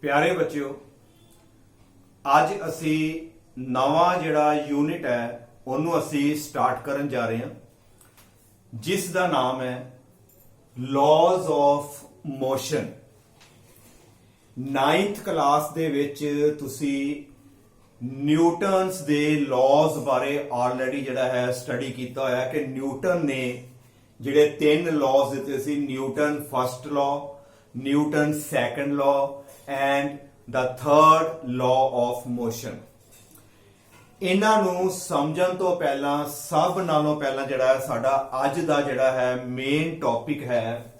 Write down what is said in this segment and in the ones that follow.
प्यारे बच्चों, ਅੱਜ ਅਸੀਂ ਨਵਾਂ ਜਿਹੜਾ ਯੂਨਿਟ ਹੈ ਉਹਨੂੰ ਅਸੀਂ ਸਟਾਰਟ ਕਰਨ ਜਾ ਰਹੇ ਹਾਂ, ਜਿਸ ਦਾ ਨਾਮ ਹੈ ਲਾਜ਼ ਆਫ ਮੋਸ਼ਨ। 9th ਕਲਾਸ ਦੇ ਵਿੱਚ ਤੁਸੀਂ ਨਿਊਟਨਸ ਦੇ ਲਾਜ਼ ਬਾਰੇ ਆਲਰੇਡੀ ਜਿਹੜਾ ਹੈ ਸਟੱਡੀ ਕੀਤਾ ਹੋਇਆ ਕਿ ਨਿਊਟਨ ਨੇ ਜਿਹੜੇ 3 ਲਾਜ਼ ਦਿੱਤੇ ਸੀ, Newton first law, Newton second law and the third law of motion। ਇਹਨਾਂ ਨੂੰ ਸਮਝਣ ਤੋਂ ਪਹਿਲਾਂ ਸਭ ਨਾਲੋਂ ਪਹਿਲਾਂ ਜਿਹੜਾ ਹੈ ਸਾਡਾ ਅੱਜ ਦਾ ਜਿਹੜਾ ਹੈ ਮੇਨ ਟੌਪਿਕ ਹੈ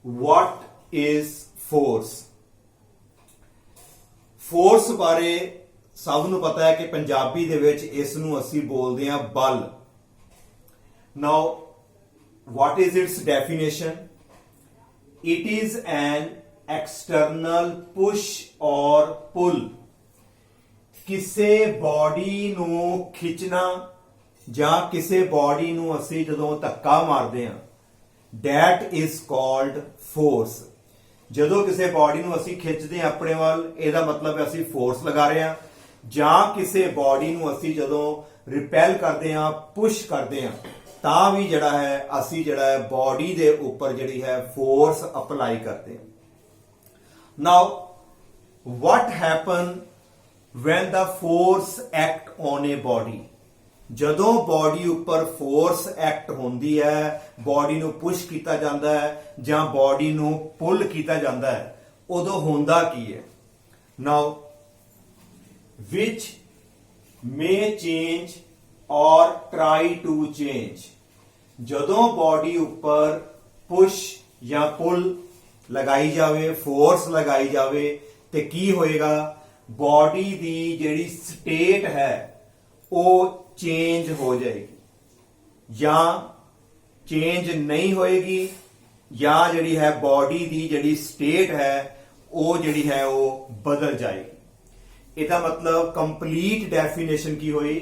what is force। ਫੋਰਸ ਬਾਰੇ ਸਭ ਨੂੰ ਪਤਾ ਹੈ ਕਿ ਪੰਜਾਬੀ ਦੇ ਵਿੱਚ ਇਸ ਨੂੰ ਅਸੀਂ ਬੋਲਦੇ ਹਾਂ ਬਲ। now what is its definition? It is an external push or pull। ਕਿਸੇ ਬਾਡੀ ਨੂੰ ਖਿੱਚਣਾ ਜਾਂ ਕਿਸੇ ਬਾਡੀ ਨੂੰ ਅਸੀਂ ਜਦੋਂ ਧੱਕਾ ਮਾਰਦੇ ਹਾਂ, that is called force। ਜਦੋਂ ਕਿਸੇ ਬਾਡੀ ਨੂੰ ਅਸੀਂ ਖਿੱਚਦੇ ਹਾਂ ਆਪਣੇ ਵੱਲ, ਇਹਦਾ ਮਤਲਬ ਹੈ ਅਸੀਂ ਫੋਰਸ ਲਗਾ ਰਹੇ ਹਾਂ। ਜਾਂ ਕਿਸੇ ਬਾਡੀ ਨੂੰ ਅਸੀਂ ਜਦੋਂ ਰਿਪੈਲ ਕਰਦੇ ਹਾਂ, ਪੁਸ਼ ਕਰਦੇ ਹਾਂ, ਤਾਂ ਵੀ ਜਿਹੜਾ ਹੈ ਅਸੀਂ ਜਿਹੜਾ ਹੈ ਬਾਡੀ ਦੇ ਉੱਪਰ ਜਿਹੜੀ ਹੈ ਫੋਰਸ ਅਪਲਾਈ ਕਰਦੇ ਹਾਂ। Now, what happen when the force act on a body? ਜਦੋਂ ਬਾਡੀ ਉੱਪਰ ਫੋਰਸ ਐਕਟ ਹੁੰਦੀ ਹੈ, ਬਾਡੀ ਨੂੰ ਪੁਸ਼ ਕੀਤਾ ਜਾਂਦਾ ਹੈ ਜਾਂ ਬਾਡੀ ਨੂੰ ਪੁੱਲ ਕੀਤਾ ਜਾਂਦਾ ਹੈ, ਉਦੋਂ ਹੁੰਦਾ ਕੀ ਹੈ? Now, which may change or try to change। ਜਦੋਂ ਬਾਡੀ ਉੱਪਰ ਪੁਸ਼ ਜਾਂ ਪੁੱਲ ਲਗਾਈ ਜਾਵੇ, ਫੋਰਸ ਲਗਾਈ ਜਾਵੇ, ਤੇ ਕੀ ਹੋਏਗਾ? ਬਾਡੀ ਦੀ ਜਿਹੜੀ ਸਟੇਟ ਹੈ ਉਹ ਚੇਂਜ ਹੋ ਜਾਏਗੀ ਜਾਂ ਚੇਂਜ ਨਹੀਂ ਹੋਏਗੀ, ਜਾਂ ਜਿਹੜੀ ਹੈ ਬਾਡੀ ਦੀ ਜਿਹੜੀ ਸਟੇਟ ਹੈ ਉਹ ਜਿਹੜੀ ਹੈ ਉਹ ਬਦਲ ਜਾਏਗੀ। ਇਹਦਾ ਮਤਲਬ ਕੰਪਲੀਟ ਡੈਫੀਨੇਸ਼ਨ ਕੀ ਹੋਈ?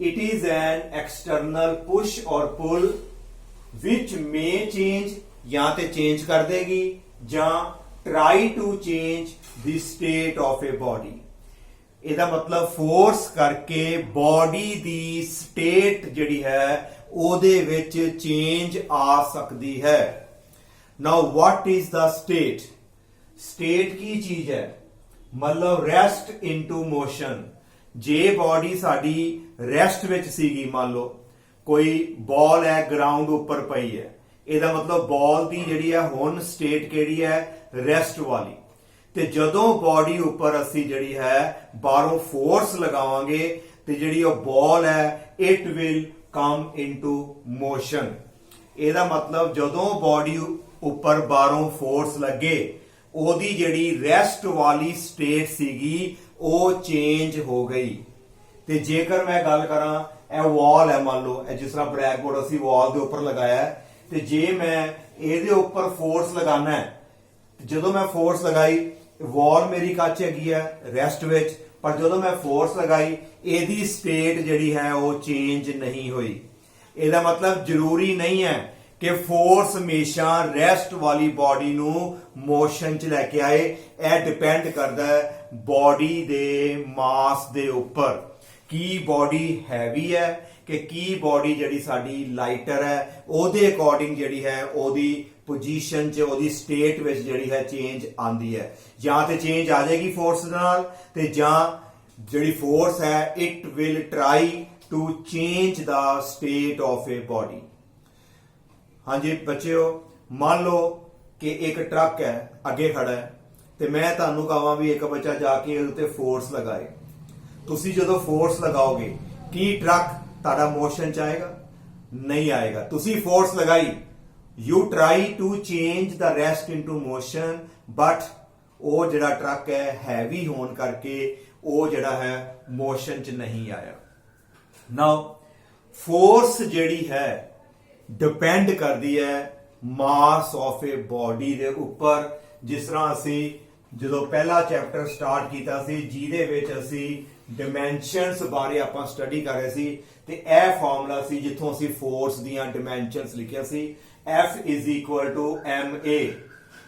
It is an external push ਔਰ ਪੁੱਲ ਵਿਚ ਮੇ ਚੇਂਜ, ਜਾਂ ਤੇ ਚੇਂਜ ਕਰ ਦੇਗੀ, ਜਾਂ try to change the state of a body. ਇਹਦਾ ਮਤਲਬ ਫੋਰਸ ਕਰਕੇ ਬਾਡੀ ਦੀ ਸਟੇਟ ਜਿਹੜੀ ਹੈ ਉਹਦੇ ਵਿੱਚ ਚੇਂਜ ਆ ਸਕਦੀ ਹੈ। Now what is the state? State ਕੀ ਚੀਜ਼ ਹੈ? ਮਤਲਬ ਰੈਸਟ ਇਨਟੂ ਮੋਸ਼ਨ। ਜੇ ਬਾਡੀ ਸਾਡੀ ਰੈਸਟ ਵਿੱਚ ਸੀਗੀ, ਮੰਨ ਲਓ ਕੋਈ ਬਾਲ ਹੈ ਗਰਾਊਂਡ ਉੱਪਰ ਪਈ ਹੈ, ਇਹਦਾ ਮਤਲਬ ਬਾਲ ਦੀ ਜਿਹੜੀ ਹੈ ਹੁਣ ਸਟੇਟ ਕਿਹੜੀ ਹੈ? ਰੈਸਟ ਵਾਲੀ। ਤੇ ਜਦੋਂ ਬਾਡੀ ਉੱਪਰ ਅਸੀਂ ਜਿਹੜੀ ਹੈ ਬਾਹਰੋਂ ਫੋਰਸ ਲਗਾਵਾਂਗੇ ਤੇ ਜਿਹੜੀ ਉਹ ਬਾਲ ਹੈ it will come into motion. ਇਹਦਾ ਮਤਲਬ ਜਦੋਂ ਬਾਡੀ ਉੱਪਰ ਬਾਹਰੋਂ ਫੋਰਸ ਲੱਗੇ, ਉਹਦੀ ਜਿਹੜੀ ਰੈਸਟ ਵਾਲੀ ਸਟੇਟ ਸੀਗੀ ਉਹ ਚੇਂਜ ਹੋ ਗਈ। ਤੇ ਜੇਕਰ ਮੈਂ ਗੱਲ ਕਰਾਂ, ਇਹ ਵਾਲ ਹੈ, ਮੰਨ ਲਓ ਇਹ ਜਿਸ ਤਰ੍ਹਾਂ ਬਲੈਕ ਬੋਰਡ ਅਸੀਂ ਵਾਲ ਦੇ ਉੱਪਰ ਲਗਾਇਆ ਹੈ, ਤੇ ਜੇ ਮੈਂ ਇਹਦੇ ਉੱਪਰ ਫੋਰਸ ਲਗਾਣਾ ਹੈ, ਜਦੋਂ ਮੈਂ ਫੋਰਸ ਲਗਾਈ, ਵਾਲ ਮੇਰੀ ਕੱਚ ਹੈਗੀ ਹੈ ਰੈਸਟ ਵਿੱਚ, ਪਰ ਜਦੋਂ ਮੈਂ ਫੋਰਸ ਲਗਾਈ ਇਹਦੀ ਸਟੇਟ ਜਿਹੜੀ ਹੈ ਉਹ ਚੇਂਜ ਨਹੀਂ ਹੋਈ। ਇਹਦਾ ਮਤਲਬ ਜ਼ਰੂਰੀ ਨਹੀਂ ਹੈ ਕਿ ਫੋਰਸ ਹਮੇਸ਼ਾ ਰੈਸਟ ਵਾਲੀ ਬਾਡੀ ਨੂੰ ਮੋਸ਼ਨ 'ਚ ਲੈ ਕੇ ਆਏ। ਇਹ ਡਿਪੈਂਡ ਕਰਦਾ ਹੈ ਬਾਡੀ ਦੇ ਮਾਸ ਦੇ ਉੱਪਰ, ਕੀ ਬਾਡੀ ਹੈਵੀ ਹੈ ਕਿ ਕੀ ਬਾਡੀ ਜਿਹੜੀ ਸਾਡੀ ਲਾਈਟਰ ਹੈ, ਉਹਦੇ ਅਕੋਰਡਿੰਗ ਜਿਹੜੀ ਹੈ ਉਹਦੀ ਪੋਜੀਸ਼ਨ 'ਚ, ਉਹਦੀ ਸਟੇਟ ਵਿੱਚ ਜਿਹੜੀ ਹੈ ਚੇਂਜ ਆਂਦੀ ਹੈ। ਜਾਂ ਤੇ ਚੇਂਜ ਆ ਜਾਏਗੀ ਫੋਰਸ ਦੇ ਨਾਲ, ਤੇ ਜਾਂ ਜਿਹੜੀ ਫੋਰਸ ਹੈ it will try to change the state of a body. ਹਾਂਜੀ ਬੱਚਿਓ, ਮੰਨ ਲਓ ਕਿ ਇੱਕ ਟਰੱਕ ਹੈ ਅੱਗੇ ਖੜਾ ਹੈ, ਤੇ ਮੈਂ ਤੁਹਾਨੂੰ ਕਹਾਂ ਵੀ ਇੱਕ ਬੱਚਾ ਜਾ ਕੇ ਉਹਦੇ ਉੱਤੇ ਫੋਰਸ ਲਗਾਏ। ਤੁਸੀਂ ਜਦੋਂ ਫੋਰਸ ਲਗਾਓਗੇ, ਕੀ ਟਰੱਕ ਤੁਹਾਡਾ ਮੋਸ਼ਨ 'ਚ ਆਏਗਾ? ਨਹੀਂ ਆਏਗਾ। ਤੁਸੀਂ ਫੋਰਸ ਲਗਾਈ, you try to change the rest into motion, but ਉਹ ਜਿਹੜਾ ਟਰੱਕ ਹੈ ਹੈਵੀ ਹੋਣ ਕਰਕੇ ਉਹ ਜਿਹੜਾ ਹੈ ਮੋਸ਼ਨ 'ਚ ਨਹੀਂ ਆਇਆ। ਨਾਓ ਫੋਰਸ ਜਿਹੜੀ ਹੈ ਡਿਪੈਂਡ ਕਰਦੀ ਹੈ ਮਾਸ ਆਫ ਏ ਬਾਡੀ ਦੇ ਉੱਪਰ। ਜਿਸ ਤਰ੍ਹਾਂ ਅਸੀਂ ਜਦੋਂ ਪਹਿਲਾ ਚੈਪਟਰ ਸਟਾਰਟ ਕੀਤਾ ਸੀ, ਜਿਹਦੇ ਵਿੱਚ ਅਸੀਂ ਡਾਈਮੈਂਸ਼ਨਸ ਬਾਰੇ ਆਪਾਂ ਸਟੱਡੀ ਕਰ ਰਹੇ ਸੀ, ਤੇ ਇਹ ਫਾਰਮੂਲਾ ਸੀ ਜਿੱਥੋਂ ਅਸੀਂ ਫੋਰਸ ਦੀਆਂ ਡਾਈਮੈਂਸ਼ਨਸ ਲਿਖਿਆ ਸੀ, F = ma।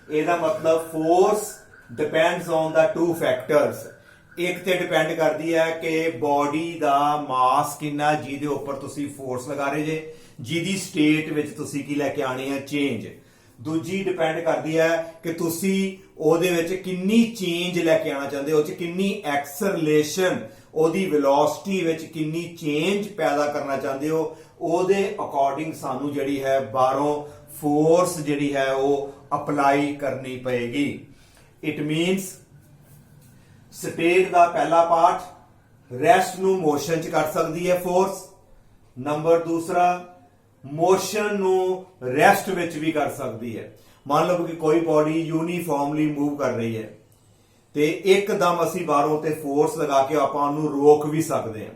ਇਹਦਾ ਮਤਲਬ force depends on the two factors. ਇੱਕ ਤੇ ਡਿਪੈਂਡ ਕਰਦੀ ਹੈ ਕਿ ਬਾਡੀ ਦਾ ਮਾਸ ਕਿੰਨਾ ਜਿਹਦੇ ਉੱਪਰ ਤੁਸੀਂ ਫੋਰਸ ਲਗਾ ਰਹੇ ਜੇ, ਜਿਹਦੀ ਸਟੇਟ ਵਿੱਚ ਤੁਸੀਂ ਕੀ ਲੈ ਕੇ ਆਣੀ ਹੈ, ਚੇਂਜ। ਦੂਜੀ ਡਿਪੈਂਡ ਕਰਦੀ ਹੈ ਕਿ ਤੁਸੀਂ ਉਹਦੇ ਵਿੱਚ ਕਿੰਨੀ ਚੇਂਜ ਲੈ ਕੇ ਆਣਾ ਚਾਹੁੰਦੇ ਹੋ, ਉਹ ਚ ਕਿੰਨੀ ਐਕਸਲਰੇਸ਼ਨ, ਉਹਦੀ ਵੈਲੋਸਿਟੀ ਵਿੱਚ ਕਿੰਨੀ ਚੇਂਜ ਪੈਦਾ ਕਰਨਾ ਚਾਹੁੰਦੇ ਹੋ। ਉਹਦੇ ਅਕੋਰਡਿੰਗ ਸਾਨੂੰ ਜਿਹੜੀ ਹੈ ਬਾਹਰੋਂ ਫੋਰਸ ਜਿਹੜੀ ਹੈ ਉਹ ਅਪਲਾਈ ਕਰਨੀ ਪਏਗੀ। ਇਟ ਮੀਨਸ ਸਟੇਟ ਦਾ ਪਹਿਲਾ ਪਾਰਟ ਰੈਸਟ ਨੂੰ ਮੋਸ਼ਨ ਚ ਕਰ ਸਕਦੀ ਹੈ ਫੋਰਸ। ਨੰਬਰ ਦੂਸਰਾ ਮੋਸ਼ਨ ਨੂੰ ਰੈਸਟ ਵਿੱਚ ਵੀ ਕਰ ਸਕਦੀ ਹੈ। ਮੰਨ ਲਓ ਕਿ ਕੋਈ ਬਾਡੀ ਯੂਨੀਫਾਰਮਲੀ ਮੂਵ ਕਰ ਰਹੀ ਹੈ ਤੇ ਇੱਕਦਮ ਅਸੀਂ ਬਾਹਰੋਂ ਤੇ ਫੋਰਸ ਲਗਾ ਕੇ ਆਪਾਂ ਉਹਨੂੰ ਰੋਕ ਵੀ ਸਕਦੇ ਹਾਂ।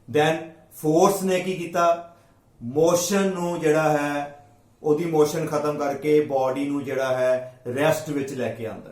ਦੈਨ ਫੋਰਸ ਨੇ ਕੀ ਕੀਤਾ, ਮੋਸ਼ਨ ਨੂੰ ਜਿਹੜਾ ਹੈ ਉਹਦੀ ਮੋਸ਼ਨ ਖਤਮ ਕਰਕੇ ਬਾਡੀ ਨੂੰ ਜਿਹੜਾ ਹੈ ਰੈਸਟ ਵਿੱਚ ਲੈ ਕੇ ਆਉਂਦਾ।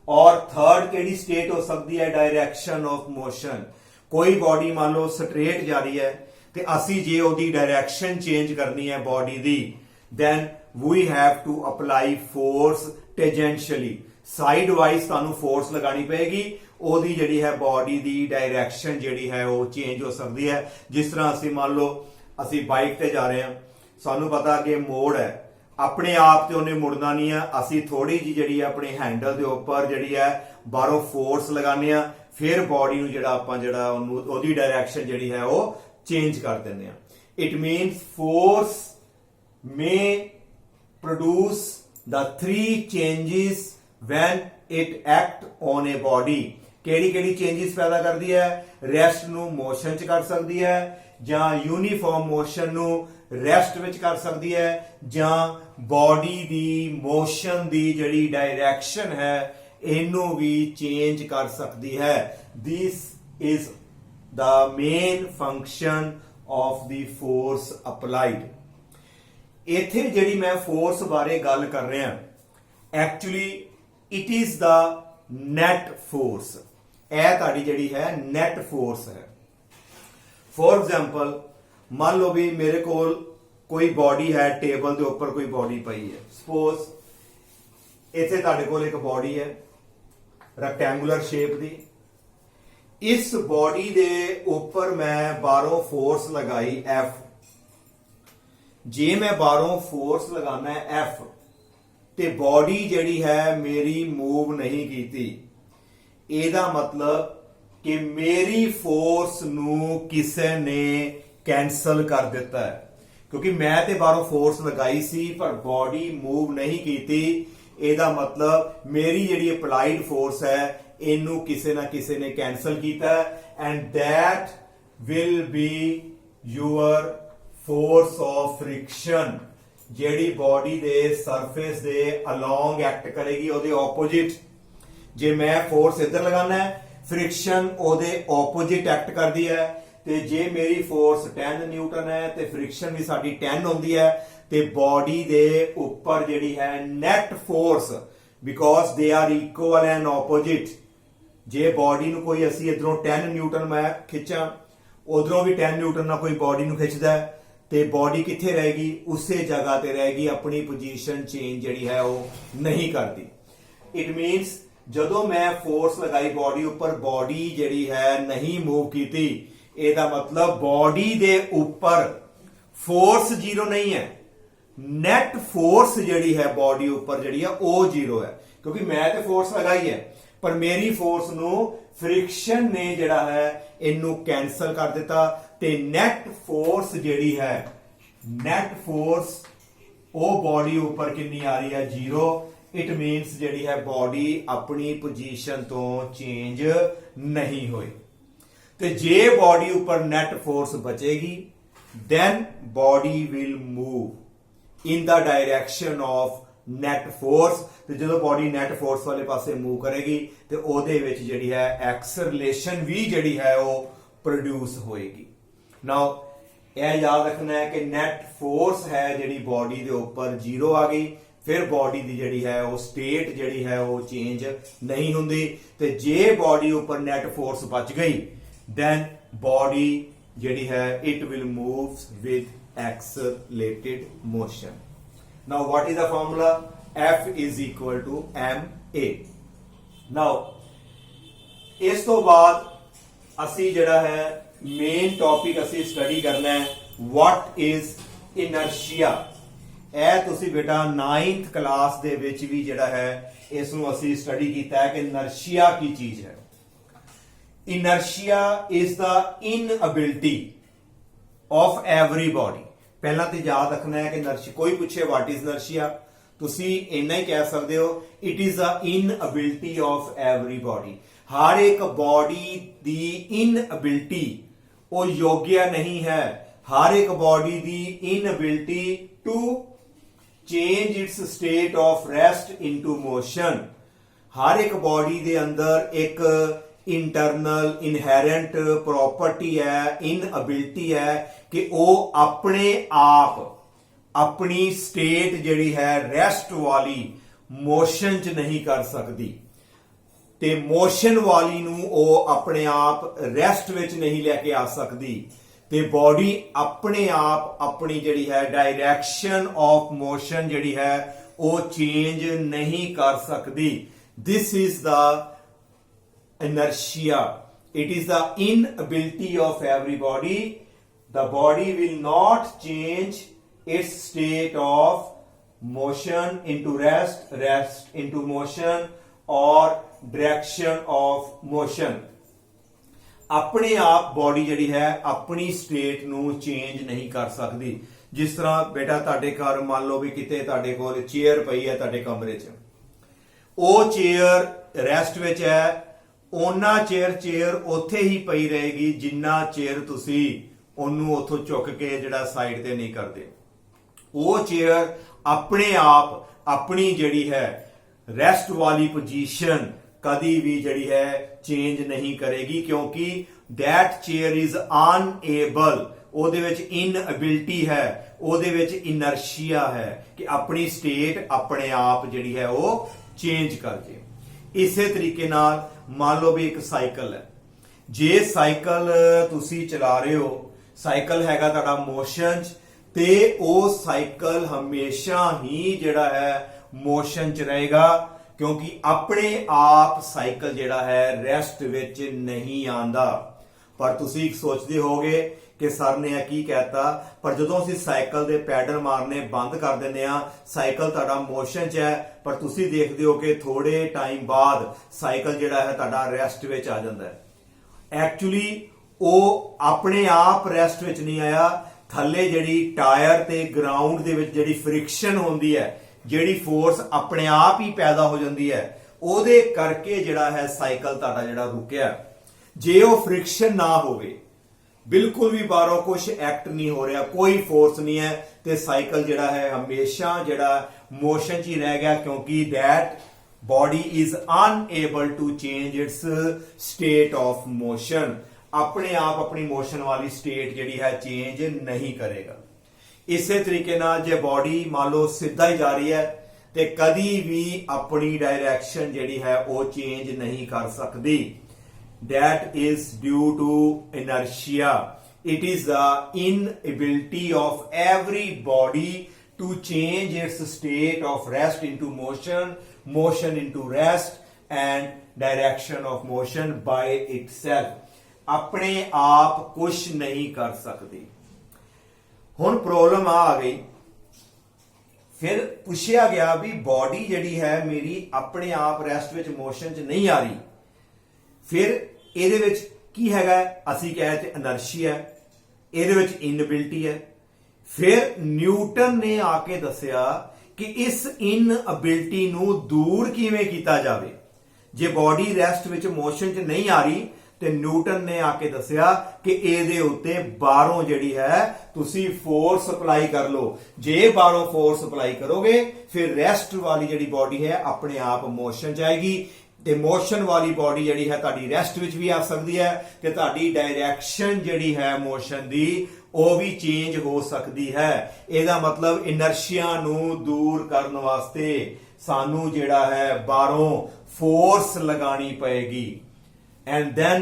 ਔਰ ਥਰਡ ਕਿਹੜੀ ਸਟੇਟ ਹੋ ਸਕਦੀ ਹੈ, ਡਾਇਰੈਕਸ਼ਨ ਆਫ ਮੋਸ਼ਨ। ਕੋਈ ਬਾਡੀ ਮੰਨ ਲਓ ਸਟ੍ਰੇਟ ਜਾ ਰਹੀ ਹੈ ਤੇ ਅਸੀਂ ਜੇ ਉਹਦੀ ਡਾਇਰੈਕਸ਼ਨ ਚੇਂਜ ਕਰਨੀ ਹੈ body the, then we have to apply force tangentially, side wise ਤੁਹਾਨੂੰ ਫੋਰਸ ਲਗਾਣੀ ਪਏਗੀ। ਉਹਦੀ ਜਿਹੜੀ ਹੈ ਬਾਡੀ ਦੀ ਡਾਇਰੈਕਸ਼ਨ ਜਿਹੜੀ ਹੈ ਉਹ ਚੇਂਜ ਹੋ ਸਕਦੀ ਹੈ। ਜਿਸ ਤਰ੍ਹਾਂ ਅਸੀਂ ਮੰਨ ਲਓ ਅਸੀਂ ਬਾਈਕ ਤੇ ਜਾ ਰਹੇ ਹਾਂ, ਸਾਨੂੰ ਪਤਾ ਕਿ ਮੋੜ ਹੈ, ਆਪਣੇ ਆਪ ਤੇ ਉਹਨੇ ਮੁੜਨਾ ਨਹੀਂ ਆ, ਅਸੀਂ ਥੋੜੀ ਜਿਹੀ ਜਿਹੜੀ ਆਪਣੇ ਹੈਂਡਲ ਦੇ ਉੱਪਰ ਜਿਹੜੀ ਹੈ ਬਾਹਰੋਂ ਫੋਰਸ ਲਗਾਉਂਦੇ ਆ, ਫਿਰ ਬਾਡੀ ਨੂੰ ਜਿਹੜਾ ਆਪਾਂ ਜਿਹੜਾ ਉਹਨੂੰ ਉਹਦੀ ਡਾਇਰੈਕਸ਼ਨ ਜਿਹੜੀ ਹੈ ਉਹ ਚੇਂਜ ਕਰ ਦਿੰਦੇ ਆ। It means force may produce the three changes when it act on a body। ਕਿਹੜੀ ਕਿਹੜੀ ਚੇਂजेस ਪੈਦਾ ਕਰਦੀ ਹੈ, ਰੈਸਟ ਨੂੰ ਮੋਸ਼ਨ ਚ ਕਰ ਸਕਦੀ ਹੈ, ਜਾਂ ਯੂਨੀਫਾਰਮ ਮੋਸ਼ਨ ਨੂੰ ਰੈਸਟ ਵਿੱਚ ਕਰ ਸਕਦੀ ਹੈ, ਜਾਂ ਬਾਡੀ ਦੀ ਮੋਸ਼ਨ ਦੀ ਜਿਹੜੀ ਡਾਇਰੈਕਸ਼ਨ ਹੈ ਇਹਨੂੰ ਵੀ ਚੇਂਜ ਕਰ ਸਕਦੀ ਹੈ। This is the main function of the force applied। ਇੱਥੇ ਜਿਹੜੀ ਮੈਂ ਫੋਰਸ ਬਾਰੇ ਗੱਲ ਕਰ ਰਿਹਾ, actually it is the net force. ਇਹ ਤੁਹਾਡੀ ਜਿਹੜੀ ਹੈ ਨੈਟ ਫੋਰਸ ਹੈ। ਫੋਰ ਐਗਜ਼ਾਮਪਲ ਮੰਨ ਲਓ ਵੀ ਮੇਰੇ ਕੋਲ ਕੋਈ ਬਾਡੀ ਹੈ, ਟੇਬਲ ਦੇ ਉੱਪਰ ਕੋਈ ਬਾਡੀ ਪਈ ਹੈ। ਸਪੋਜ਼ ਇੱਥੇ ਤੁਹਾਡੇ ਕੋਲ ਇੱਕ ਬਾਡੀ ਹੈ ਰੈਕਟੈਂਗੂਲਰ ਸ਼ੇਪ ਦੀ। ਇਸ ਬਾਡੀ ਦੇ ਉੱਪਰ ਮੈਂ ਬਾਹਰੋਂ ਫੋਰਸ ਲਗਾਈ F। ਜੇ ਮੈਂ ਬਾਹਰੋਂ ਫੋਰਸ ਲਗਾਣਾ ਹੈ F ਤੇ ਬਾਡੀ ਜਿਹੜੀ ਹੈ ਮੇਰੀ ਮੂਵ ਨਹੀਂ ਕੀਤੀ, ਇਹਦਾ ਮਤਲਬ ਕਿ ਮੇਰੀ ਫੋਰਸ ਨੂੰ ਕਿਸੇ ਨੇ ਕੈਨਸਲ ਕਰ ਦਿੱਤਾ ਹੈ। ਕਿਉਂਕਿ ਮੈਂ ਤੇ ਬਾਹਰੋਂ ਫੋਰਸ ਲਗਾਈ ਸੀ ਪਰ ਬਾਡੀ ਮੂਵ ਨਹੀਂ ਕੀਤੀ, ਇਹਦਾ ਮਤਲਬ ਮੇਰੀ ਜਿਹੜੀ ਅਪਲਾਈਡ ਫੋਰਸ ਹੈ ਇਹਨੂੰ ਕਿਸੇ ਨਾ ਕਿਸੇ ਨੇ ਕੈਨਸਲ ਕੀਤਾ, and that will be your force of friction. ਜਿਹੜੀ ਬਾਡੀ ਦੇ ਸਰਫੇਸ ਦੇ ਅਲੋਂਗ ਐਕਟ ਕਰੇਗੀ, ਉਹਦੇ ਆਪੋਜਿਟ। ਜੇ ਮੈਂ ਫੋਰਸ ਇੱਧਰ ਲਗਾਣਾ ਹੈ, ਫ੍ਰਿਕਸ਼ਨ ਉਹਦੇ ਆਪੋਜਿਟ ਐਕਟ ਕਰਦੀ ਹੈ। ਤੇ ਜੇ ਮੇਰੀ ਫੋਰਸ 10 ਨਿਊਟਨ ਹੈ ਤੇ ਫ੍ਰਿਕਸ਼ਨ ਵੀ ਸਾਡੀ 10 ਹੁੰਦੀ ਹੈ, ਤੇ ਬਾਡੀ ਦੇ ਉੱਪਰ ਜਿਹੜੀ ਹੈ net force, because they are equal and opposite. ਜੇ ਬਾਡੀ ਨੂੰ ਕੋਈ ਅਸੀਂ ਇਧਰੋਂ 10 ਨਿਊਟਨ ਮੈਂ ਖਿੱਚਾਂ, ਉਧਰੋਂ ਵੀ 10 ਨਿਊਟਨ ਨਾਲ ਕੋਈ ਬਾਡੀ ਨੂੰ ਖਿੱਚਦਾ, ਤੇ ਬਾਡੀ ਕਿੱਥੇ ਰਹੇਗੀ, ਉਸੇ ਜਗ੍ਹਾ ਤੇ ਰਹੇਗੀ, ਆਪਣੀ ਪੋਜੀਸ਼ਨ ਚੇਂਜ ਜਿਹੜੀ ਹੈ ਉਹ ਨਹੀਂ ਕਰਦੀ। ਇਟ ਮੀਨਸ ਜਦੋਂ ਮੈਂ ਫੋਰਸ ਲਗਾਈ ਬਾਡੀ ਉੱਪਰ, ਬਾਡੀ ਜਿਹੜੀ ਹੈ ਨਹੀਂ ਮੂਵ ਕੀਤੀ, ਇਹਦਾ ਮਤਲਬ ਬਾਡੀ ਦੇ ਉੱਪਰ ਫੋਰਸ ਜ਼ੀਰੋ ਨਹੀਂ ਹੈ, ਨੈਟ ਫੋਰਸ ਜਿਹੜੀ ਹੈ ਬਾਡੀ ਉੱਪਰ ਜਿਹੜੀ ਹੈ ਉਹ ਜ਼ੀਰੋ ਹੈ। ਕਿਉਂਕਿ ਮੈਂ ਤੇ ਫੋਰਸ ਲਗਾਈ ਹੈ ਪਰ ਮੇਰੀ ਫੋਰਸ ਨੂੰ ਫ੍ਰਿਕਸ਼ਨ ਨੇ ਜਿਹੜਾ ਹੈ ਇਹਨੂੰ ਕੈਨਸਲ ਕਰ ਦਿੱਤਾ, ਤੇ ਨੈਟ ਫੋਰਸ ਜਿਹੜੀ ਹੈ, ਨੈਟ ਫੋਰਸ ਉਹ ਬਾਡੀ ਉੱਪਰ ਕਿੰਨੀ ਆ ਰਹੀ ਹੈ, ਜ਼ੀਰੋ। ਇਟ ਮੀਨਸ ਜਿਹੜੀ ਹੈ ਬਾਡੀ ਆਪਣੀ ਪੋਜੀਸ਼ਨ ਤੋਂ ਚੇਂਜ ਨਹੀਂ ਹੋਈ। ਤੇ ਜੇ ਬਾਡੀ ਉੱਪਰ ਨੈਟ ਫੋਰਸ ਬਚੇਗੀ, then body will move in the direction of net force। ਤੇ ਜਦੋਂ ਬਾਡੀ ਨੈਟ ਫੋਰਸ ਵਾਲੇ ਪਾਸੇ ਮੂਵ ਕਰੇਗੀ ਤੇ ਉਹਦੇ ਵਿੱਚ ਜਿਹੜੀ ਹੈ ਐਕਸਲਰੇਸ਼ਨ ਵੀ ਜਿਹੜੀ ਹੈ ਉਹ ਪ੍ਰੋਡਿਊਸ ਹੋਏਗੀ। ਨਾਓ ਇਹ ਯਾਦ ਰੱਖਣਾ ਹੈ ਕਿ ਨੈਟ ਫੋਰਸ ਹੈ ਜਿਹੜੀ ਬਾਡੀ ਦੇ ਉੱਪਰ ਜ਼ੀਰੋ ਆ ਗਈ, ਫਿਰ ਬਾਡੀ ਦੀ ਜਿਹੜੀ ਹੈ ਉਹ ਸਟੇਟ ਜਿਹੜੀ ਹੈ ਉਹ ਚੇਂਜ ਨਹੀਂ ਹੁੰਦੀ। ਤੇ ਜੇ ਬਾਡੀ ਉੱਪਰ ਨੈਟ ਫੋਰਸ ਬਚ ਗਈ, then body ਜਿਹੜੀ ਹੈ it will move with accelerated motion। Now what is the formula? F is equal to ma। ਨਾਓ ਇਸ ਤੋਂ ਬਾਅਦ ਅਸੀਂ ਜਿਹੜਾ ਹੈ ਮੇਨ ਟੌਪਿਕ ਅਸੀਂ ਸਟੱਡੀ ਕਰਨਾ ਹੈ ਵਾਟ ਇਜ਼ ਇਨਰਸ਼ੀਆ। ਇਹ ਤੁਸੀਂ ਬੇਟਾ 9th ਕਲਾਸ ਦੇ ਵਿੱਚ ਵੀ ਜਿਹੜਾ ਹੈ ਇਸ ਨੂੰ ਅਸੀਂ ਸਟੱਡੀ ਕੀਤਾ ਹੈ ਕਿ ਇਨਰਸ਼ੀਆ ਕੀ ਚੀਜ਼ ਹੈ। ਇਨਰਸ਼ੀਆ is the inability of every ਬॉडी। ਪਹਿਲਾਂ ਤੇ ਯਾਦ ਰੱਖਣਾ ਹੈ ਕਿ ਇਨਰਸ਼ੀਆ, ਕੋਈ ਪੁੱਛੇ ਵਾਟ ਇਜ਼ ਇਨਰਸ਼ੀਆ, ਤੁਸੀਂ ਇੰਨਾ ਹੀ ਕਹਿ ਸਕਦੇ ਹੋ it is a inability of everybody. ਹਰ ਇੱਕ ਬॉडी ਦੀ ਇਨਐਬਿਲਿਟੀ, ਉਹ ਯੋਗਿਆ ਨਹੀਂ ਹੈ। ਹਰ ਇੱਕ ਬॉडी ਦੀ inability to change its state of rest into motion. ਹਰ ਇੱਕ ਬॉडी ਦੇ ਅੰਦਰ ਇੱਕ ਇੰਟਰਨਲ ਇਨਹੈਰੈਂਟ ਪ੍ਰੋਪਰਟੀ ਹੈ, ਇਨਐਬਿਲਿਟੀ ਹੈ ਕਿ ਉਹ ਆਪਣੇ ਆਪ ਆਪਣੀ ਸਟੇਟ ਜਿਹੜੀ ਹੈ ਰੈਸਟ ਵਾਲੀ ਮੋਸ਼ਨ ਚ ਨਹੀਂ ਕਰ ਸਕਦੀ, ਤੇ ਮੋਸ਼ਨ ਵਾਲੀ ਨੂੰ ਉਹ ਆਪਣੇ ਆਪ ਰੈਸਟ ਵਿੱਚ ਨਹੀਂ ਲੈ ਕੇ ਆ ਸਕਦੀ, ਤੇ ਬਾਡੀ ਆਪਣੇ ਆਪ ਆਪਣੀ ਜਿਹੜੀ ਹੈ ਡਾਇਰੈਕਸ਼ਨ ਆਫ ਮੋਸ਼ਨ ਜਿਹੜੀ ਹੈ ਉਹ ਚੇਂਜ ਨਹੀਂ ਕਰ ਸਕਦੀ। ਦਿਸ is the inertia. It is the inability of every body. The body will not change its state of motion into rest, rest into motion, or direction of motion. ਆਪਣੇ ਆਪ body ਜਿਹੜੀ ਹੈ ਆਪਣੀ ਸਟੇਟ ਨੂੰ change ਨਹੀਂ ਕਰ ਸਕਦੀ। ਜਿਸ ਤਰ੍ਹਾਂ ਬੇਟਾ ਤੁਹਾਡੇ ਘਰ ਮੰਨ ਲਓ ਵੀ ਕਿਤੇ ਤੁਹਾਡੇ ਕੋਲ ਚੇਅਰ ਪਈ ਹੈ ਤੁਹਾਡੇ ਕਮਰੇ 'ਚ, ਉਹ ਚੇਅਰ ਰੈਸਟ ਵਿੱਚ ਹੈ, ਉਹਨਾਂ ਚੇਅਰ ਉੱਥੇ ਹੀ ਪਈ ਰਹੇਗੀ ਜਿੰਨਾ ਚੇਅਰ ਤੁਸੀਂ ਉਹਨੂੰ ਉੱਥੋਂ ਚੁੱਕ ਕੇ ਜਿਹੜਾ ਸਾਈਡ ਤੇ ਨਹੀਂ ਕਰਦੇ। ਉਹ ਚੇਅਰ ਆਪਣੇ ਆਪ ਆਪਣੀ ਜਿਹੜੀ ਹੈ ਰੈਸਟ ਵਾਲੀ ਪੋਜੀਸ਼ਨ ਕਦੀ ਵੀ ਜਿਹੜੀ ਹੈ ਚੇਂਜ ਨਹੀਂ ਕਰੇਗੀ, ਕਿਉਂਕਿ that chair is unable, ਉਹਦੇ ਵਿੱਚ ਇਨਐਬਿਲਿਟੀ ਹੈ, ਉਹਦੇ ਵਿੱਚ ਇਨਰਸ਼ੀਆ ਹੈ ਕਿ ਆਪਣੀ ਸਟੇਟ ਆਪਣੇ ਆਪ ਜਿਹੜੀ ਹੈ ਉਹ ਚੇਂਜ ਕਰ ਜੇ। ਇਸੇ ਤਰੀਕੇ ਨਾਲ ਮੰਨ ਲਓ ਵੀ ਇੱਕ ਸਾਈਕਲ ਹੈ, ਜੇ ਸਾਈਕਲ ਤੁਸੀਂ ਚਲਾ ਰਹੇ ਹੋ, ਸਾਈਕਲ ਹੈਗਾ ਤੁਹਾਡਾ ਮੋਸ਼ਨ 'ਚ, ਤੇ ਉਹ ਸਾਈਕਲ ਹਮੇਸ਼ਾ ਹੀ ਜਿਹੜਾ ਹੈ ਮੋਸ਼ਨ 'ਚ ਰਹੇਗਾ, ਕਿਉਂਕਿ ਆਪਣੇ ਆਪ ਸਾਈਕਲ ਜਿਹੜਾ ਹੈ ਰੈਸਟ ਵਿੱਚ ਨਹੀਂ ਆਂਦਾ। ਪਰ ਤੁਸੀਂ ਸੋਚਦੇ ਹੋਗੇ ਕਿ ਸਰ ਨੇ ਇਹ ਕੀ ਕਹਿਤਾ, ਪਰ ਜਦੋਂ ਅਸੀਂ ਸਾਈਕਲ ਦੇ ਪੈਡਲ ਮਾਰਨੇ ਬੰਦ ਕਰ ਦਿੰਦੇ ਆ, ਸਾਈਕਲ ਤੁਹਾਡਾ ਮੋਸ਼ਨ 'ਚ ਹੈ, ਪਰ ਤੁਸੀਂ ਦੇਖਦੇ ਹੋ ਕਿ ਥੋੜੇ ਟਾਈਮ ਬਾਅਦ ਸਾਈਕਲ ਜਿਹੜਾ ਹੈ ਤੁਹਾਡਾ ਰੈਸਟ ਵਿੱਚ ਆ ਜਾਂਦਾ ਹੈ। ਐਕਚੁਅਲੀ ਉਹ ਆਪਣੇ ਆਪ ਰੈਸਟ ਵਿੱਚ ਨਹੀਂ ਆਇਆ, ਥੱਲੇ ਜਿਹੜੀ ਟਾਇਰ ਤੇ ਗਰਾਊਂਡ ਦੇ ਵਿੱਚ ਜਿਹੜੀ ਫ੍ਰਿਕਸ਼ਨ ਹੁੰਦੀ ਹੈ, ਜਿਹੜੀ ਫੋਰਸ ਆਪਣੇ ਆਪ ਹੀ ਪੈਦਾ ਹੋ ਜਾਂਦੀ ਹੈ, ਉਹਦੇ ਕਰਕੇ ਜਿਹੜਾ ਹੈ ਸਾਈਕਲ ਤੁਹਾਡਾ ਜਿਹੜਾ ਰੁਕਿਆ। ਜੇ ਉਹ ਫ੍ਰਿਕਸ਼ਨ ਨਾ ਹੋਵੇ, ਬਿਲਕੁਲ ਵੀ ਬਾਹਰੋਂ ਕੁਝ ਐਕਟ ਨਹੀਂ ਹੋ ਰਿਹਾ, ਕੋਈ ਫੋਰਸ ਨਹੀਂ ਹੈ, ਤੇ ਸਾਈਕਲ ਜਿਹੜਾ ਹੈ ਹਮੇਸ਼ਾ ਜਿਹੜਾ ਮੋਸ਼ਨ 'ਚ ਹੀ ਰਹਿ ਗਿਆ, ਕਿਉਂਕਿ that body is unable to change its state of motion। ਆਪਣੇ ਆਪ ਆਪਣੀ ਮੋਸ਼ਨ ਵਾਲੀ ਸਟੇਟ ਜਿਹੜੀ ਹੈ ਚੇਂਜ ਨਹੀਂ ਕਰੇਗਾ। ਇਸੇ ਤਰੀਕੇ ਨਾਲ ਜੇ ਬਾਡੀ ਮੰਨ ਲਓ ਸਿੱਧਾ ਹੀ ਜਾ ਰਹੀ ਹੈ ਤੇ ਕਦੀ ਵੀ ਆਪਣੀ ਡਾਇਰੈਕਸ਼ਨ ਜਿਹੜੀ ਹੈ ਉਹ ਚੇਂਜ ਨਹੀਂ ਕਰ ਸਕਦੀ। That is due to inertia. It is the inability of every body to change its state of rest into motion, motion into rest, and direction of motion by itself. ਆਪਣੇ ਆਪ ਕੁਝ ਨਹੀਂ ਕਰ ਸਕਦੀ। ਹੁਣ ਪ੍ਰੋਬਲਮ ਆ ਗਈ, ਫਿਰ ਪੁੱਛਿਆ ਗਿਆ ਵੀ ਬਾਡੀ ਜਿਹੜੀ ਹੈ ਮੇਰੀ ਆਪਣੇ ਆਪ ਰੈਸਟ ਵਿੱਚ ਮੋਸ਼ਨ 'ਚ ਨਹੀਂ ਆ ਰਹੀ, ਫਿਰ ਇਹਦੇ ਵਿੱਚ ਕੀ ਹੈਗਾ? ਅਸੀਂ ਕਹਿ ਤੇ ਇਨਰਸ਼ੀਆ ਹੈ, ਇਹਦੇ ਵਿੱਚ ਇਨਐਬਿਲਿਟੀ ਹੈ। ਫਿਰ ਨਿਊਟਨ ਨੇ ਆ ਕੇ ਦੱਸਿਆ ਕਿ ਇਸ ਇਨਐਬਿਲਿਟੀ ਨੂੰ ਦੂਰ ਕਿਵੇਂ ਕੀਤਾ ਜਾਵੇ। ਜੇ ਬਾਡੀ ਰੈਸਟ ਵਿੱਚ ਮੋਸ਼ਨ 'ਚ ਨਹੀਂ ਆ ਰਹੀ, ਤੇ ਨਿਊਟਨ ਨੇ ਆ ਕੇ ਦੱਸਿਆ ਕਿ ਇਹਦੇ ਉੱਤੇ ਬਾਹਰੋਂ ਜਿਹੜੀ ਹੈ ਤੁਸੀਂ ਫੋਰਸ ਅਪਲਾਈ ਕਰ ਲਓ। ਜੇ ਬਾਹਰੋਂ ਫੋਰਸ ਅਪਲਾਈ ਕਰੋਗੇ, ਫਿਰ ਰੈਸਟ ਵਾਲੀ ਜਿਹੜੀ ਬਾਡੀ ਹੈ ਆਪਣੇ ਆਪ ਮੋਸ਼ਨ 'ਚ ਆਏਗੀ, ਤੇ ਮੋਸ਼ਨ ਵਾਲੀ ਬਾਡੀ ਜਿਹੜੀ ਹੈ ਤੁਹਾਡੀ ਰੈਸਟ ਵਿੱਚ ਵੀ ਆ ਸਕਦੀ ਹੈ, ਤੇ ਤੁਹਾਡੀ ਡਾਇਰੈਕਸ਼ਨ ਜਿਹੜੀ ਹੈ ਮੋਸ਼ਨ ਦੀ ਉਹ ਵੀ ਚੇਂਜ ਹੋ ਸਕਦੀ ਹੈ। ਇਹਦਾ ਮਤਲਬ ਇਨਰਸ਼ੀਆ ਨੂੰ ਦੂਰ ਕਰਨ ਵਾਸਤੇ ਸਾਨੂੰ ਜਿਹੜਾ ਹੈ ਬਾਹਰੋਂ ਫੋਰਸ ਲਗਾਣੀ ਪਏਗੀ, and then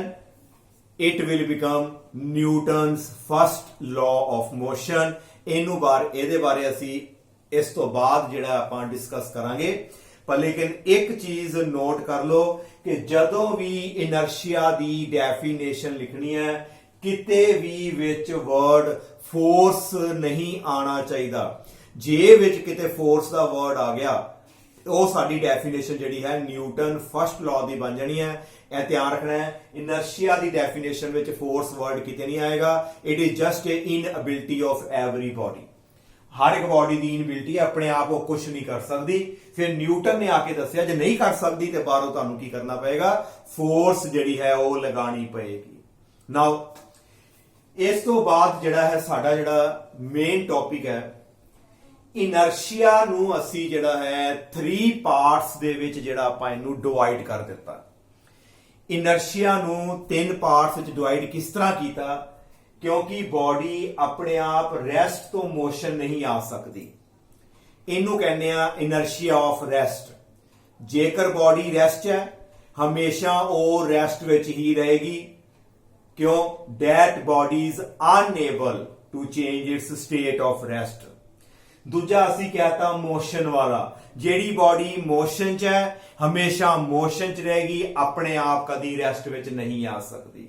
it will become Newton's first law of motion। ਇਹਦੇ ਬਾਰੇ ਅਸੀਂ ਇਸ ਤੋਂ ਬਾਅਦ ਜਿਹੜਾ ਆਪਾਂ ਡਿਸਕਸ ਕਰਾਂਗੇ। ਪਰ ਲੇਕਿਨ ਇੱਕ ਚੀਜ਼ ਨੋਟ ਕਰ ਲਓ ਕਿ ਜਦੋਂ ਵੀ ਇਨਰਸ਼ੀਆ ਦੀ ਡੈਫੀਨੇਸ਼ਨ ਲਿਖਣੀ ਹੈ ਕਿਤੇ ਵੀ ਵਿੱਚ ਵਰਡ ਫੋਰਸ ਨਹੀਂ ਆਣਾ ਚਾਹੀਦਾ। ਜੇ ਵਿੱਚ ਕਿਤੇ ਫੋਰਸ ਦਾ ਵਰਡ ਆ ਗਿਆ ਉਹ ਸਾਡੀ ਡੈਫੀਨੇਸ਼ਨ ਜਿਹੜੀ ਹੈ ਨਿਊਟਨ ਫਸਟ ਲਾਅ ਦੀ ਬਣ ਜਾਣੀ ਹੈ। ਇਹ ਧਿਆਨ ਰੱਖਣਾ ਹੈ, ਇਨਰਸ਼ੀਆ ਦੀ ਡੈਫੀਨੇਸ਼ਨ ਵਿੱਚ ਫੋਰਸ ਵਰਡ ਕਿਤੇ ਨਹੀਂ ਆਏਗਾ। It is just a inability of everybody. ਹਰ ਇੱਕ ਬॉडी ਦੀ ਇਨਐਬਿਲਿਟੀ ਆਪਣੇ ਆਪ ਉਹ ਕੁਝ ਨਹੀਂ ਕਰ ਸਕਦੀ। ਫਿਰ ਨਿਊਟਨ ਨੇ ਆ ਕੇ ਦੱਸਿਆ ਜੇ ਨਹੀਂ ਕਰ ਸਕਦੀ ਤੇ ਬਾਹਰੋਂ ਤੁਹਾਨੂੰ ਕੀ ਕਰਨਾ ਪਏਗਾ, ਫੋਰਸ ਜਿਹੜੀ ਹੈ ਉਹ ਲਗਾਣੀ ਪਏਗੀ। ਨਾਓ ਇਸ ਤੋਂ ਬਾਅਦ ਜਿਹੜਾ ਹੈ ਸਾਡਾ ਜਿਹੜਾ ਮੇਨ ਟੌਪਿਕ ਹੈ, ਇਨਰਸ਼ੀਆ ਨੂੰ ਅਸੀਂ ਜਿਹੜਾ ਹੈ 3 ਪਾਰਟਸ ਦੇ ਵਿੱਚ ਜਿਹੜਾ ਆਪਾਂ ਇਹਨੂੰ ਡਿਵਾਈਡ ਕਰ ਦਿੱਤਾ। ਇਨਰਸ਼ੀਆ ਨੂੰ 3 ਪਾਰਟਸ ਵਿੱਚ ਡਿਵਾਈਡ ਕਿਸ ਤਰ੍ਹਾਂ ਕੀਤਾ, ਕਿਉਂਕਿ ਬਾਡੀ ਆਪਣੇ ਆਪ ਰੈਸਟ ਤੋਂ ਮੋਸ਼ਨ ਨਹੀਂ ਆ ਸਕਦੀ। ਇਹਨੂੰ ਕਹਿੰਦੇ ਆ ਇਨਰਸ਼ੀਆ ਆਫ ਰੈਸਟ। ਜੇਕਰ ਬਾਡੀ ਰੈਸਟ ਹੈ ਹਮੇਸ਼ਾ ਉਹ ਰੈਸਟ ਵਿੱਚ ਹੀ ਰਹੇਗੀ। ਕਿਉਂ? that body is unable to change its state of rest। ਦੂਜਾ ਅਸੀਂ ਕਹਤਾ ਮੋਸ਼ਨ ਵਾਲਾ, ਜਿਹੜੀ ਬਾਡੀ ਮੋਸ਼ਨ 'ਚ ਹੈ ਹਮੇਸ਼ਾ ਮੋਸ਼ਨ 'ਚ ਰਹੇਗੀ, ਆਪਣੇ ਆਪ ਕਦੀ ਰੈਸਟ ਵਿੱਚ ਨਹੀਂ ਆ ਸਕਦੀ।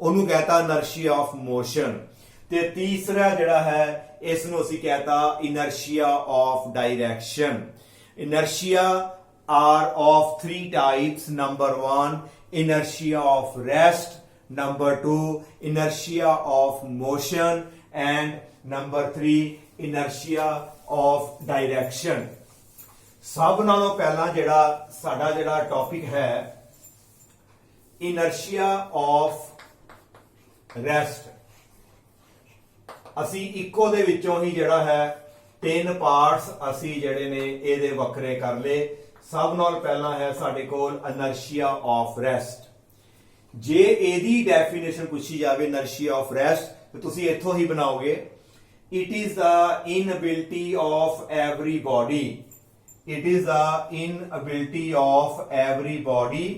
ਉਹਨੂੰ ਕਹਤਾ ਇਨਰਸ਼ੀਆ ਆਫ ਮੋਸ਼ਨ। ਤੇ ਤੀਸਰਾ ਜਿਹੜਾ ਹੈ ਇਸ ਨੂੰ ਅਸੀਂ ਕਹਤਾ ਇਨਰਸ਼ੀਆ of direction. ਇਨਰਸ਼ੀਆ are of 3 types। Number 1 inertia of rest, number 2 inertia of motion, and number 3 inertia of direction। ਸਭ ਨਾਲੋਂ ਪਹਿਲਾਂ ਜਿਹੜਾ ਸਾਡਾ ਜਿਹੜਾ ਟੌਪਿਕ ਹੈ inertia of rest, ਅਸੀਂ ਇੱਕੋ ਦੇ ਵਿੱਚੋਂ ਹੀ ਜਿਹੜਾ ਹੈ 3 ਪਾਰਟਸ ਅਸੀਂ ਜਿਹੜੇ ਨੇ ਇਹਦੇ ਵੱਖਰੇ ਕਰ ਲਏ। ਸਭ ਨਾਲ ਪਹਿਲਾਂ ਹੈ ਸਾਡੇ ਕੋਲ inertia of rest। ਜੇ ਇਹਦੀ ਡੈਫੀਨੇਸ਼ਨ ਪੁੱਛੀ ਜਾਵੇ inertia of rest ਤੇ ਤੁਸੀਂ ਇੱਥੋਂ ਹੀ ਬਣਾਓਗੇ, it is the inability of every body, it is the inability of every body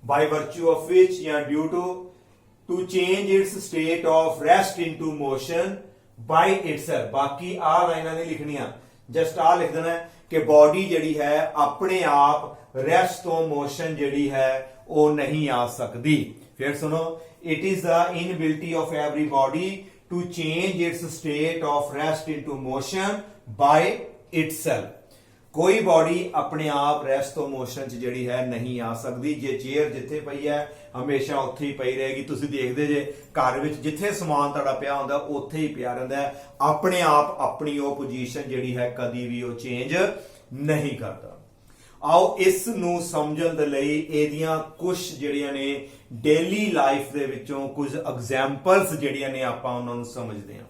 by virtue of which या due to change its state of rest into motion by itself। ਬਾਕੀ ਆ ਲਾਈਨਾਂ ਨਹੀਂ ਲਿਖਣੀਆਂ, just ਆ ਲਿਖ ਦੇਣਾ ਕਿ ਬਾਡੀ ਜਿਹੜੀ ਹੈ ਆਪਣੇ ਆਪ ਰੈਸਟ ਤੋਂ ਮੋਸ਼ਨ ਜਿਹੜੀ ਹੈ ਉਹ ਨਹੀਂ ਆ ਸਕਦੀ। ਫਿਰ ਸੁਣੋ, it is the inability of everybody to change its state of rest into motion by itself. ਕੋਈ ਬਾਡੀ ਆਪਣੇ ਆਪ ਰੈਸਟ ਤੋਂ ਮੋਸ਼ਨ 'ਚ ਜਿਹੜੀ ਹੈ ਨਹੀਂ ਆ ਸਕਦੀ। ਜੇ ਚੇਅਰ ਜਿੱਥੇ ਪਈ ਹੈ ਹਮੇਸ਼ਾ ਉੱਥੇ ਹੀ ਪਈ ਰਹੇਗੀ। ਤੁਸੀਂ ਦੇਖਦੇ ਜੇ ਘਰ ਵਿੱਚ ਜਿੱਥੇ ਸਮਾਨ ਤੁਹਾਡਾ ਪਿਆ ਹੁੰਦਾ ਉੱਥੇ ਹੀ ਪਿਆ ਰਹਿੰਦਾ ਹੈ, ਆਪਣੇ ਆਪ ਆਪਣੀ ਉਹ ਪੋਜੀਸ਼ਨ ਜਿਹੜੀ ਹੈ ਕਦੀ ਵੀ ਉਹ ਚੇਂਜ ਨਹੀਂ ਕਰਦਾ। ਆਓ ਇਸ ਨੂੰ ਸਮਝਣ ਦੇ ਲਈ ਇਹਦੀਆਂ ਕੁਝ ਜਿਹੜੀਆਂ ਨੇ ਡੇਲੀ ਲਾਈਫ ਦੇ ਵਿੱਚੋਂ ਕੁਝ ਐਗਜ਼ਾਮਪਲਸ ਜਿਹੜੀਆਂ ਨੇ ਆਪਾਂ ਉਹਨਾਂ ਨੂੰ ਸਮਝਦੇ ਹਾਂ।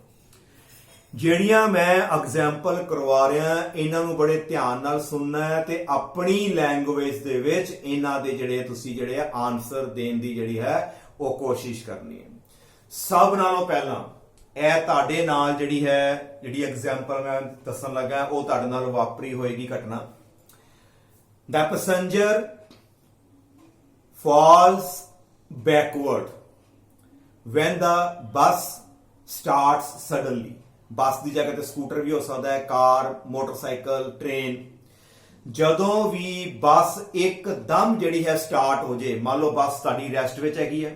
ਜਿਹੜੀਆਂ ਮੈਂ ਐਗਜ਼ਾਮਪਲ ਕਰਵਾ ਰਿਹਾ ਇਹਨਾਂ ਨੂੰ ਬੜੇ ਧਿਆਨ ਨਾਲ ਸੁਣਨਾ ਹੈ ਤੇ ਆਪਣੀ ਲੈਂਗੁਏਜ ਦੇ ਵਿੱਚ ਇਹਨਾਂ ਦੇ ਜਿਹੜੇ ਤੁਸੀਂ ਜਿਹੜੇ ਆਨਸਰ ਦੇਣ ਦੀ ਜਿਹੜੀ ਹੈ ਉਹ ਕੋਸ਼ਿਸ਼ ਕਰਨੀ ਹੈ। ਸਭ ਨਾਲੋਂ ਪਹਿਲਾਂ ਇਹ ਤੁਹਾਡੇ ਨਾਲ ਜਿਹੜੀ ਹੈ ਜਿਹੜੀ ਐਗਜ਼ਾਮਪਲ ਮੈਂ ਦੱਸਣ ਲੱਗਾ ਉਹ ਤੁਹਾਡੇ ਨਾਲ ਵਾਪਰੀ ਹੋਏਗੀ ਘਟਨਾ। The passenger falls backward when the bus starts suddenly। ਬੱਸ ਦੀ ਜਗ੍ਹਾ ਤੇ ਸਕੂਟਰ ਵੀ ਹੋ ਸਕਦਾ ਹੈ, ਕਾਰ, ਮੋਟਰਸਾਈਕਲ, ਟ੍ਰੇਨ। ਜਦੋਂ ਵੀ ਬੱਸ ਇੱਕਦਮ ਜਿਹੜੀ ਹੈ ਸਟਾਰਟ ਹੋ ਜੇ, ਮੰਨ ਲਓ ਬੱਸ ਤੁਹਾਡੀ ਰੈਸਟ ਵਿੱਚ ਹੈਗੀ ਹੈ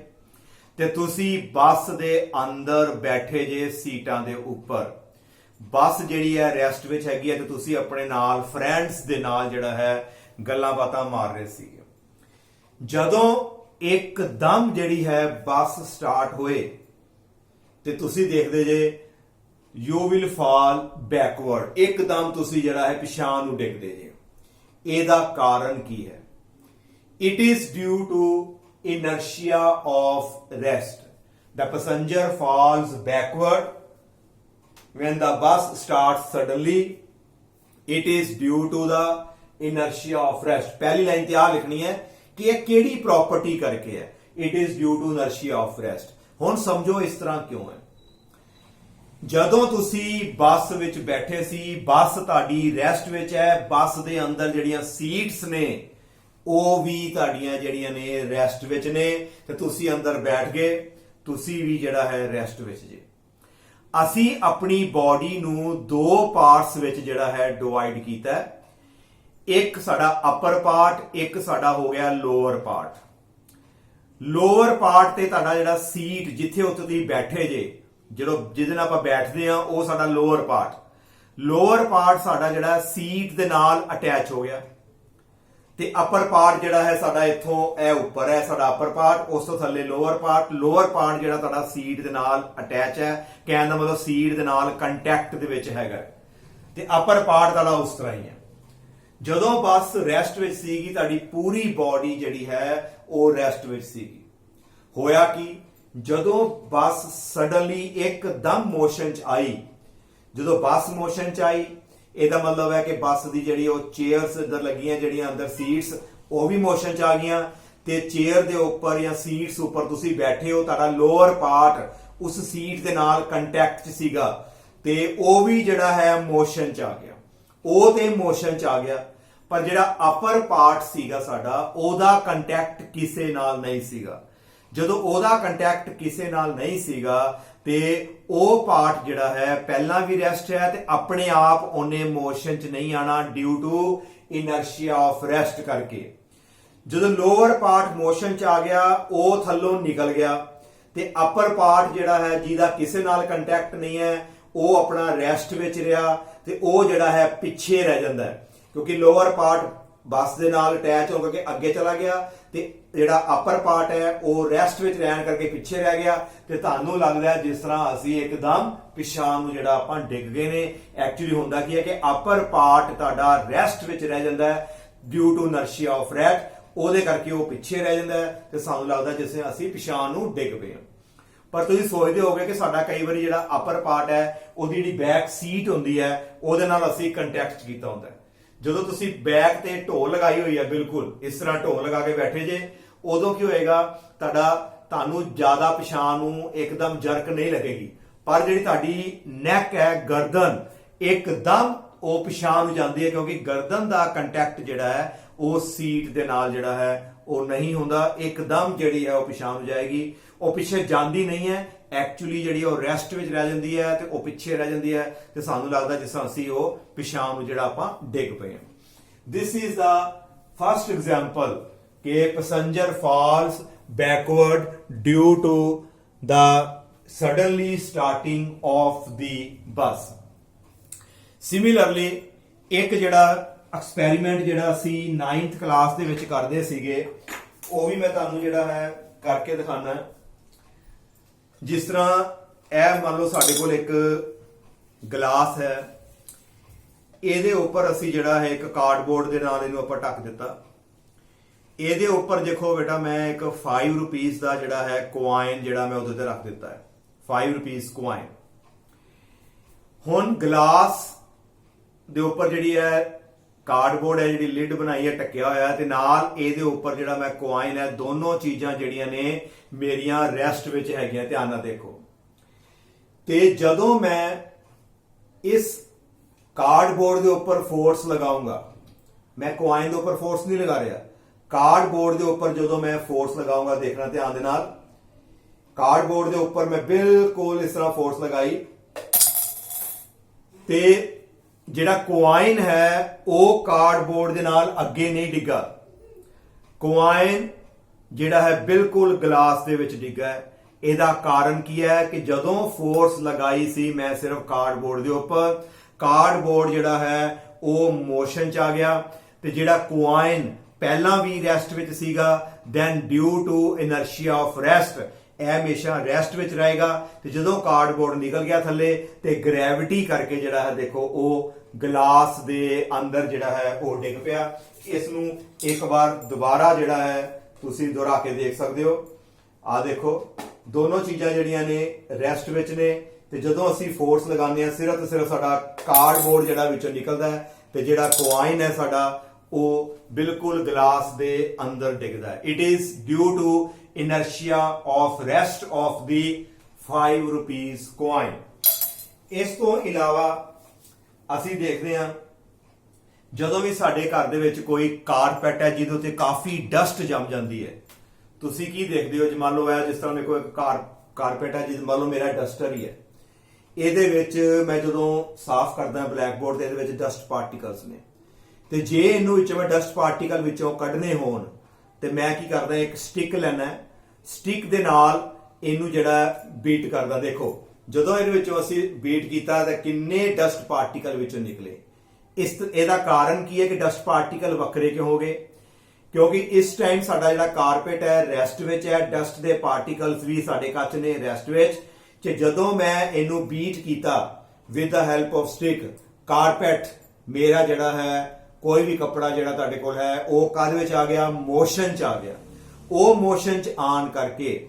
ਤੇ ਤੁਸੀਂ ਬੱਸ ਦੇ ਅੰਦਰ ਬੈਠੇ ਜੇ ਸੀਟਾਂ ਦੇ ਉੱਪਰ, ਬੱਸ ਜਿਹੜੀ ਹੈ ਰੈਸਟ ਵਿੱਚ ਹੈਗੀ ਹੈ ਤੇ ਤੁਸੀਂ ਆਪਣੇ ਨਾਲ ਫਰੈਂਡਸ ਦੇ ਨਾਲ ਜਿਹੜਾ ਹੈ ਗੱਲਾਂ ਬਾਤਾਂ ਮਾਰ ਰਹੇ ਸੀ। ਜਦੋਂ ਇੱਕਦਮ ਜਿਹੜੀ ਹੈ ਬੱਸ ਸਟਾਰਟ ਹੋਏ ਤੇ ਤੁਸੀਂ ਦੇਖਦੇ ਜੇ you will fall backward, ਇੱਕਦਮ ਤੁਸੀਂ ਜਿਹੜਾ ਹੈ ਪਿਛਾਂਹ ਨੂੰ ਡਿੱਗਦੇ ਜੇ। ਇਹਦਾ ਕਾਰਨ ਕੀ ਹੈ? It is due to inertia of rest। The passenger falls backward when the bus starts suddenly। It is due to the inertia of rest। ਪਹਿਲੀ ਲਾਈਨ ਤੇ ਆ ਲਿਖਣੀ ਹੈ ਕਿ ਇਹ ਕਿਹੜੀ ਪ੍ਰੋਪਰਟੀ ਕਰਕੇ ਹੈ। It is due to inertia of rest। ਹੁਣ ਸਮਝੋ ਇਸ ਤਰ੍ਹਾਂ ਕਿਉਂ ਹੈ। ਜਦੋਂ ਤੁਸੀਂ ਬੱਸ ਵਿੱਚ ਬੈਠੇ ਸੀ, ਬੱਸ ਤੁਹਾਡੀ ਰੈਸਟ ਵਿੱਚ ਹੈ, ਬੱਸ ਦੇ ਅੰਦਰ ਜਿਹੜੀਆਂ ਸੀਟਸ ਨੇ ਉਹ ਵੀ ਤੁਹਾਡੀਆਂ ਜਿਹੜੀਆਂ ਨੇ ਰੈਸਟ ਵਿੱਚ ਨੇ ਤੇ ਤੁਸੀਂ ਅੰਦਰ ਬੈਠ ਗਏ, ਤੁਸੀਂ ਵੀ ਜਿਹੜਾ ਹੈ ਰੈਸਟ ਵਿੱਚ ਜੇ। ਅਸੀਂ ਆਪਣੀ ਬਾਡੀ ਨੂੰ ਦੋ ਪਾਰਟਸ ਵਿੱਚ ਜਿਹੜਾ ਹੈ ਡਿਵਾਈਡ ਕੀਤਾ ਹੈ। ਇੱਕ ਸਾਡਾ ਅਪਰ ਪਾਰਟ, ਇੱਕ ਸਾਡਾ ਹੋ ਗਿਆ ਲੋਅਰ ਪਾਰਟ। ਲੋਅਰ ਪਾਰਟ ਤੇ ਤੁਹਾਡਾ ਜਿਹੜਾ ਸੀਟ ਜਿੱਥੇ ਉੱਤੇ ਤੁਸੀਂ ਬੈਠੇ ਜੇ, ਜਿਹਦੇ ਨਾਲ ਆਪਾਂ ਬੈਠਦੇ ਆ, ਉਹ ਸਾਡਾ ਲੋਅਰ ਪਾਰਟ। ਲੋਅਰ ਪਾਰਟ ਸਾਡਾ ਜਿਹੜਾ ਸੀਟ ਦੇ ਨਾਲ ਅਟੈਚ ਹੋ ਗਿਆ ਤੇ ਅਪਰ ਪਾਰਟ ਜਿਹੜਾ ਹੈ ਸਾਡਾ ਇੱਥੋਂ ਇਹ ਉੱਪਰ ਹੈ ਸਾਡਾ ਅਪਰ ਪਾਰਟ, ਉਸ ਤੋਂ ਥੱਲੇ ਲੋਅਰ ਪਾਰਟ। ਲੋਅਰ ਪਾਰਟ ਜਿਹੜਾ ਤੁਹਾਡਾ ਸੀਟ ਦੇ ਨਾਲ ਅਟੈਚ ਹੈ, ਕਹਿਣ ਦਾ ਮਤਲਬ ਸੀਟ ਦੇ ਨਾਲ ਕੰਟੈਕਟ ਦੇ ਵਿੱਚ ਹੈਗਾ, ਤੇ ਅਪਰ ਪਾਰਟ ਤੁਹਾਡਾ ਉਸ ਤਰ੍ਹਾਂ ਹੀ ਹੈ। ਜਦੋਂ ਬੱਸ ਰੈਸਟ ਵਿੱਚ ਸੀਗੀ, ਤੁਹਾਡੀ ਪੂਰੀ ਬਾਡੀ ਜਿਹੜੀ ਹੈ ਉਹ ਰੈਸਟ ਵਿੱਚ ਸੀਗੀ। ਹੋਇਆ ਕਿ ਜਦੋਂ ਬੱਸ ਸਡਨਲੀ ਇੱਕਦਮ ਮੋਸ਼ਨ ਚ ਆਈ, ਜਦੋਂ ਬੱਸ ਮੋਸ਼ਨ ਚ ਆਈ, ਇਹਦਾ ਮਤਲਬ ਹੈ ਕਿ ਬੱਸ ਦੀ ਜਿਹੜੀ ਉਹ ਚੇਅਰਸ ਇੱਧਰ ਲੱਗੀਆਂ, ਜਿਹੜੀਆਂ ਅੰਦਰ ਸੀਟਸ, ਉਹ ਵੀ ਮੋਸ਼ਨ ਚ ਆ ਗਈਆਂ, ਤੇ ਚੇਅਰ ਦੇ ਉੱਪਰ ਜਾਂ ਸੀਟਸ ਉੱਪਰ ਤੁਸੀਂ ਬੈਠੇ ਹੋ, ਤੁਹਾਡਾ ਲੋਅਰ ਪਾਰਟ ਉਸ ਸੀਟ ਦੇ ਨਾਲ ਕੰਟੈਕਟ ਚ ਸੀਗਾ, ਤੇ ਉਹ ਵੀ ਜਿਹੜਾ ਹੈ ਮੋਸ਼ਨ ਚ ਆ ਗਿਆ। ਉਹ ਤੇ ਮੋਸ਼ਨ ਚ ਆ ਗਿਆ, ਪਰ ਜਿਹੜਾ ਅਪਰ ਪਾਰਟ ਸੀਗਾ ਸਾਡਾ, ਉਹਦਾ ਕੰਟੈਕਟ ਕਿਸੇ ਨਾਲ ਨਹੀਂ ਸੀਗਾ। ਜਦੋਂ ਉਹਦਾ ਕੰਟੈਕਟ ਕਿਸੇ ਨਾਲ ਨਹੀਂ ਸੀਗਾ ਤੇ ਉਹ ਪਾਰਟ ਜਿਹੜਾ ਹੈ ਪਹਿਲਾਂ ਵੀ ਰੈਸਟ ਹੈ, ਤੇ ਆਪਣੇ ਆਪ ਉਹਨੇ ਮੋਸ਼ਨ ਚ ਨਹੀਂ ਆਣਾ ਡਿਊ ਟੂ ਇਨਰਸ਼ੀਆ ਆਫ ਰੈਸਟ ਕਰਕੇ। ਜਦੋਂ ਲੋਅਰ ਪਾਰਟ ਮੋਸ਼ਨ ਚ ਆ ਗਿਆ, ਉਹ ਥੱਲੋਂ ਨਿਕਲ ਗਿਆ, ਤੇ ਅਪਰ ਪਾਰਟ ਜਿਹੜਾ ਹੈ ਜਿਹਦਾ ਕਿਸੇ ਨਾਲ ਕੰਟੈਕਟ ਨਹੀਂ ਹੈ, ਉਹ ਆਪਣਾ ਰੈਸਟ ਵਿੱਚ ਰਿਹਾ, ਤੇ ਉਹ ਜਿਹੜਾ ਹੈ ਪਿੱਛੇ ਰਹਿ ਜਾਂਦਾ ਹੈ, ਕਿਉਂਕਿ ਲੋਅਰ ਪਾਰਟ ਬੱਸ ਦੇ ਨਾਲ ਅਟੈਚ ਹੋ ਕੇ ਅੱਗੇ ਚਲਾ ਗਿਆ, ਤੇ ਜਿਹੜਾ ਅਪਰ ਪਾਰਟ ਹੈ ਉਹ ਰੈਸਟ ਵਿੱਚ ਰਹਿਣ ਕਰਕੇ ਪਿੱਛੇ ਰਹਿ ਗਿਆ। ਤੇ ਤੁਹਾਨੂੰ ਲੱਗਦਾ ਜਿਸ ਤਰ੍ਹਾਂ ਅਸੀਂ ਇੱਕਦਮ ਪਿਛਾਂਹ ਨੂੰ ਜਿਹੜਾ ਆਪਾਂ ਡਿੱਗ ਗਏ ਨੇ। ਐਕਚੁਅਲੀ ਹੁੰਦਾ ਕੀ ਹੈ ਕਿ ਅਪਰ ਪਾਰਟ ਤੁਹਾਡਾ ਰੈਸਟ ਵਿੱਚ ਰਹਿ ਜਾਂਦਾ ਹੈ ਡਿਊ ਟੂ ਇਨਰਸ਼ੀਆ ਆਫ ਰੈਟ, ਉਹਦੇ ਕਰਕੇ ਉਹ ਪਿੱਛੇ ਰਹਿ ਜਾਂਦਾ ਹੈ, ਤੇ ਸਾਨੂੰ ਲੱਗਦਾ ਜਿਵੇਂ ਅਸੀਂ ਪਿਛਾਂਹ ਨੂੰ ਡਿੱਗ ਪਏ ਹਾਂ। ਪਰ ਤੁਸੀਂ ਸੋਚਦੇ ਹੋਗੇ ਕਿ ਸਾਡਾ ਕਈ ਵਾਰੀ ਜਿਹੜਾ ਅਪਰ ਪਾਰਟ ਹੈ, ਉਹਦੀ ਜਿਹੜੀ ਬੈਕ ਸੀਟ ਹੁੰਦੀ ਹੈ, ਉਹਦੇ ਨਾਲ ਅਸੀਂ ਕੰਟੈਕਟ ਕੀਤਾ ਹੁੰਦਾ ਹੈ। ਜਦੋਂ ਤੁਸੀਂ ਬੈਕ ਤੇ ਢੋ ਲਗਾਈ ਹੋਈ ਹੈ, ਬਿਲਕੁਲ ਇਸ ਤਰ੍ਹਾਂ ਢੋ ਲਗਾ ਕੇ ਬੈਠੇ ਜੇ, ਉਦੋਂ ਕੀ ਹੋਏਗਾ, ਤੁਹਾਨੂੰ ਜ਼ਿਆਦਾ ਪਿਛਾਂਹ ਨੂੰ ਇੱਕਦਮ ਜਰਕ ਨਹੀਂ ਲੱਗੇਗੀ, ਪਰ ਜਿਹੜੀ ਤੁਹਾਡੀ ਨੈਕ ਹੈ, ਗਰਦਨ, ਇੱਕਦਮ ਉਹ ਪਿਛਾਂਹ ਨੂੰ ਜਾਂਦੀ ਹੈ, ਕਿਉਂਕਿ ਗਰਦਨ ਦਾ ਕੰਟੈਕਟ ਜਿਹੜਾ ਹੈ ਉਹ ਸੀਟ ਦੇ ਨਾਲ ਜਿਹੜਾ ਹੈ ਉਹ ਨਹੀਂ ਹੁੰਦਾ। ਇੱਕਦਮ ਜਿਹੜੀ ਹੈ ਉਹ ਪਿਛਾਂਹ ਨੂੰ ਜਾਏਗੀ, ਉਹ ਪਿੱਛੇ ਜਾਂਦੀ ਨਹੀਂ ਹੈ, ਐਕਚੁਅਲੀ ਜਿਹੜੀ ਉਹ ਰੈਸਟ ਵਿੱਚ ਰਹਿ ਜਾਂਦੀ ਹੈ, ਤੇ ਉਹ ਪਿੱਛੇ ਰਹਿ ਜਾਂਦੀ ਹੈ, ਤੇ ਸਾਨੂੰ ਲੱਗਦਾ ਜਿਸ ਤਰ੍ਹਾਂ ਅਸੀਂ ਉਹ ਪਿਛਾਂਹ ਨੂੰ ਜਿਹੜਾ ਆਪਾਂ ਡਿੱਗ ਪਏ ਹਾਂ। This is the first example ਕਿ passenger falls backward due to the suddenly starting of the bus. Similarly, ਇੱਕ ਜਿਹੜਾ ਐਕਸਪੈਰੀਮੈਂਟ ਜਿਹੜਾ ਅਸੀਂ 9th ਕਲਾਸ ਦੇ ਵਿੱਚ ਕਰਦੇ ਸੀਗੇ, ਉਹ ਵੀ ਮੈਂ ਤੁਹਾਨੂੰ ਜਿਹੜਾ ਹੈ ਕਰਕੇ ਦਿਖਾਣਾ। ਜਿਸ ਤਰ੍ਹਾਂ ਇਹ ਮੰਨ ਲਓ ਸਾਡੇ ਕੋਲ ਇੱਕ ਗਲਾਸ ਹੈ, ਇਹਦੇ ਉੱਪਰ ਅਸੀਂ ਜਿਹੜਾ ਹੈ ਇੱਕ ਕਾਰਡਬੋਰਡ ਦੇ ਨਾਲ ਇਹਨੂੰ ਆਪਾਂ ਢੱਕ ਦਿੱਤਾ। ਇਹਦੇ ਉੱਪਰ ਦੇਖੋ ਬੇਟਾ, ਮੈਂ ਇੱਕ 5 ਰੁਪੀਸ ਦਾ ਜਿਹੜਾ ਹੈ ਕੁਆਇਨ ਜਿਹੜਾ ਮੈਂ ਉਹਦੇ ਤੇ ਰੱਖ ਦਿੱਤਾ ਹੈ, 5 ਰੁਪੀਸ ਕੁਆਇਨ। ਹੁਣ ਗਲਾਸ ਦੇ ਉੱਪਰ ਜਿਹੜੀ ਹੈ ਕਾਰਡਬੋਰਡ ਹੈ, ਜਿਹੜੀ ਲਿਡ ਬਣਾਈ ਹੈ, ਢੱਕਿਆ ਹੋਇਆ ਹੈ, ਤੇ ਨਾਲ ਇਹਦੇ ਉੱਪਰ ਜਿਹੜਾ ਮੈਂ ਕੁਆਇਨ ਹੈ, ਦੋਨੋਂ ਚੀਜ਼ਾਂ ਜਿਹੜੀਆਂ ਨੇ ਮੇਰੀਆਂ ਰੈਸਟ ਵਿੱਚ ਹੈਗੀਆਂ। ਧਿਆਨ ਨਾਲ ਦੇਖੋ, ਤੇ ਜਦੋਂ ਮੈਂ ਇਸ ਕਾਰਡਬੋਰਡ ਦੇ ਉੱਪਰ ਫੋਰਸ ਲਗਾਉਂਗਾ, ਮੈਂ ਕੁਆਇਨ ਦੇ ਉੱਪਰ ਫੋਰਸ ਨਹੀਂ ਲਗਾ ਰਿਹਾ, ਕਾਰਡਬੋਰਡ ਦੇ ਉੱਪਰ ਜਦੋਂ ਮੈਂ ਫੋਰਸ ਲਗਾਉਂਗਾ, ਦੇਖਣਾ ਧਿਆਨ ਦੇ ਨਾਲ, ਕਾਰਡਬੋਰਡ ਦੇ ਉੱਪਰ ਮੈਂ ਬਿਲਕੁਲ ਇਸ ਤਰ੍ਹਾਂ ਫੋਰਸ ਲਗਾਈ, ਤੇ ਜਿਹੜਾ ਕੁਆਇਨ ਹੈ ਉਹ ਕਾਰਡਬੋਰਡ ਦੇ ਨਾਲ ਅੱਗੇ ਨਹੀਂ ਡਿੱਗਾ, ਕੁਆਇਨ ਜਿਹੜਾ ਹੈ ਬਿਲਕੁਲ ਗਲਾਸ ਦੇ ਵਿੱਚ ਡਿੱਗਾ ਹੈ। ਇਹਦਾ ਕਾਰਨ ਕੀ ਹੈ ਕਿ ਜਦੋਂ ਫੋਰਸ ਲਗਾਈ ਸੀ ਮੈਂ ਸਿਰਫ ਕਾਰਡਬੋਰਡ ਦੇ ਉੱਪਰ, ਕਾਰਡਬੋਰਡ ਜਿਹੜਾ ਹੈ ਉਹ ਮੋਸ਼ਨ ਚ ਆ ਗਿਆ, ਤੇ ਜਿਹੜਾ ਕੁਆਇਨ ਪਹਿਲਾਂ ਵੀ ਰੈਸਟ ਵਿੱਚ ਸੀਗਾ, then due to inertia of rest ਇਹ ਹਮੇਸ਼ਾ ਰੈਸਟ ਵਿੱਚ ਰਹੇਗਾ, ਤੇ ਜਦੋਂ ਕਾਰਡਬੋਰਡ ਨਿਕਲ ਗਿਆ ਥੱਲੇ, ਤੇ ਗ੍ਰੈਵਿਟੀ ਕਰਕੇ ਜਿਹੜਾ ਹੈ ਦੇਖੋ ਉਹ ਗਲਾਸ ਦੇ ਅੰਦਰ ਜਿਹੜਾ ਹੈ ਉਹ ਡਿੱਗ ਪਿਆ। ਇਸ ਨੂੰ ਇੱਕ ਵਾਰ ਦੁਬਾਰਾ ਜਿਹੜਾ ਹੈ ਤੁਸੀਂ ਦੁਹਰਾ ਕੇ ਦੇਖ ਸਕਦੇ ਹੋ। ਆ ਦੇਖੋ, ਦੋਨੋਂ ਚੀਜ਼ਾਂ ਜਿਹੜੀਆਂ ਨੇ ਰੈਸਟ ਵਿੱਚ ਨੇ, ਤੇ ਜਦੋਂ ਅਸੀਂ ਫੋਰਸ ਲਗਾਉਂਦੇ ਹਾਂ ਸਿਰਫ ਤੇ ਸਿਰਫ ਸਾਡਾ ਕਾਰਡਬੋਰਡ ਜਿਹੜਾ ਵਿੱਚੋਂ ਨਿਕਲਦਾ ਹੈ, ਤੇ ਜਿਹੜਾ ਕੁਆਇਨ ਹੈ ਸਾਡਾ ਉਹ ਬਿਲਕੁਲ ਗਲਾਸ ਦੇ ਅੰਦਰ ਡਿੱਗਦਾ ਹੈ। It is due to inertia of rest of the 5 rupees coin। ਇਸ ਤੋਂ ਇਲਾਵਾ ਅਸੀਂ ਦੇਖਦੇ ਹਾਂ ਜਦੋਂ ਵੀ ਸਾਡੇ ਘਰ ਦੇ ਵਿੱਚ ਕੋਈ ਕਾਰਪੈਟ ਹੈ ਜਿਹਦੇ ਉੱਤੇ ਕਾਫੀ ਡਸਟ ਜੰਮ ਜਾਂਦੀ ਹੈ, ਤੁਸੀਂ ਕੀ ਦੇਖਦੇ ਹੋ? ਜੇ ਮੰਨ ਲਓ ਹੈ ਜਿਸ ਤਰ੍ਹਾਂ ਮੇਰੇ ਕੋਲ ਇੱਕ ਕਾਰਪੈਟ ਹੈ, ਜਿਸ ਮੰਨ ਲਓ ਮੇਰਾ ਡਸਟਰ ਹੀ ਹੈ, ਇਹਦੇ ਵਿੱਚ ਮੈਂ ਜਦੋਂ ਸਾਫ਼ ਕਰਦਾ ਬਲੈਕ ਬੋਰਡ ਤੇ ਇਹਦੇ ਵਿੱਚ ਡਸਟ ਪਾਰਟੀਕਲਸ ਨੇ, ਤੇ ਜੇ ਇਹਨੂੰ ਵਿੱਚੋਂ ਮੈਂ ਡਸਟ ਪਾਰਟੀਕਲ ਵਿੱਚੋਂ ਕੱਢਨੇ ਹੋਣ ਤੇ ਮੈਂ ਕੀ ਕਰਦਾ, ਇੱਕ ਸਟਿਕ ਲੈਣਾ, ਸਟਿਕ ਦੇ ਨਾਲ ਇਹਨੂੰ ਜਿਹੜਾ ਬੀਟ ਕਰਦਾ। ਦੇਖੋ ਜਦੋਂ ਇਹਦੇ ਵਿੱਚੋਂ ਅਸੀਂ ਬੀਟ ਕੀਤਾ ਤਾਂ ਕਿੰਨੇ ਡਸਟ ਪਾਰਟੀਕਲ ਵਿੱਚੋਂ ਨਿਕਲੇ। ਇਹਦਾ ਕਾਰਨ ਕੀ ਹੈ ਕਿ ਡਸਟ ਪਾਰਟੀਕਲ ਵੱਖਰੇ ਕਿਉਂ ਹੋ ਗਏ? ਕਿਉਂਕਿ ਇਸ ਟਾਈਮ ਸਾਡਾ ਜਿਹੜਾ ਕਾਰਪੇਟ ਹੈ ਰੈਸਟ ਵਿੱਚ ਹੈ, ਡਸਟ ਦੇ ਪਾਰਟੀਕਲਸ ਵੀ ਸਾਡੇ ਕੱਚ ਨੇ ਰੈਸਟ ਵਿੱਚ। ਤੇ ਜਦੋਂ ਮੈਂ ਇਹਨੂੰ ਬੀਟ ਕੀਤਾ with the help of stick, carpet ਮੇਰਾ ਜਿਹੜਾ ਹੈ, ਕੋਈ ਵੀ ਕੱਪੜਾ ਜਿਹੜਾ ਤੁਹਾਡੇ ਕੋਲ ਹੈ ਉਹ ਕਾਹਦੇ ਵਿੱਚ ਆ ਗਿਆ, ਮੋਸ਼ਨ ਚ ਆ ਗਿਆ। ਉਹ ਮੋਸ਼ਨ ਚ ਆਣ ਕਰਕੇ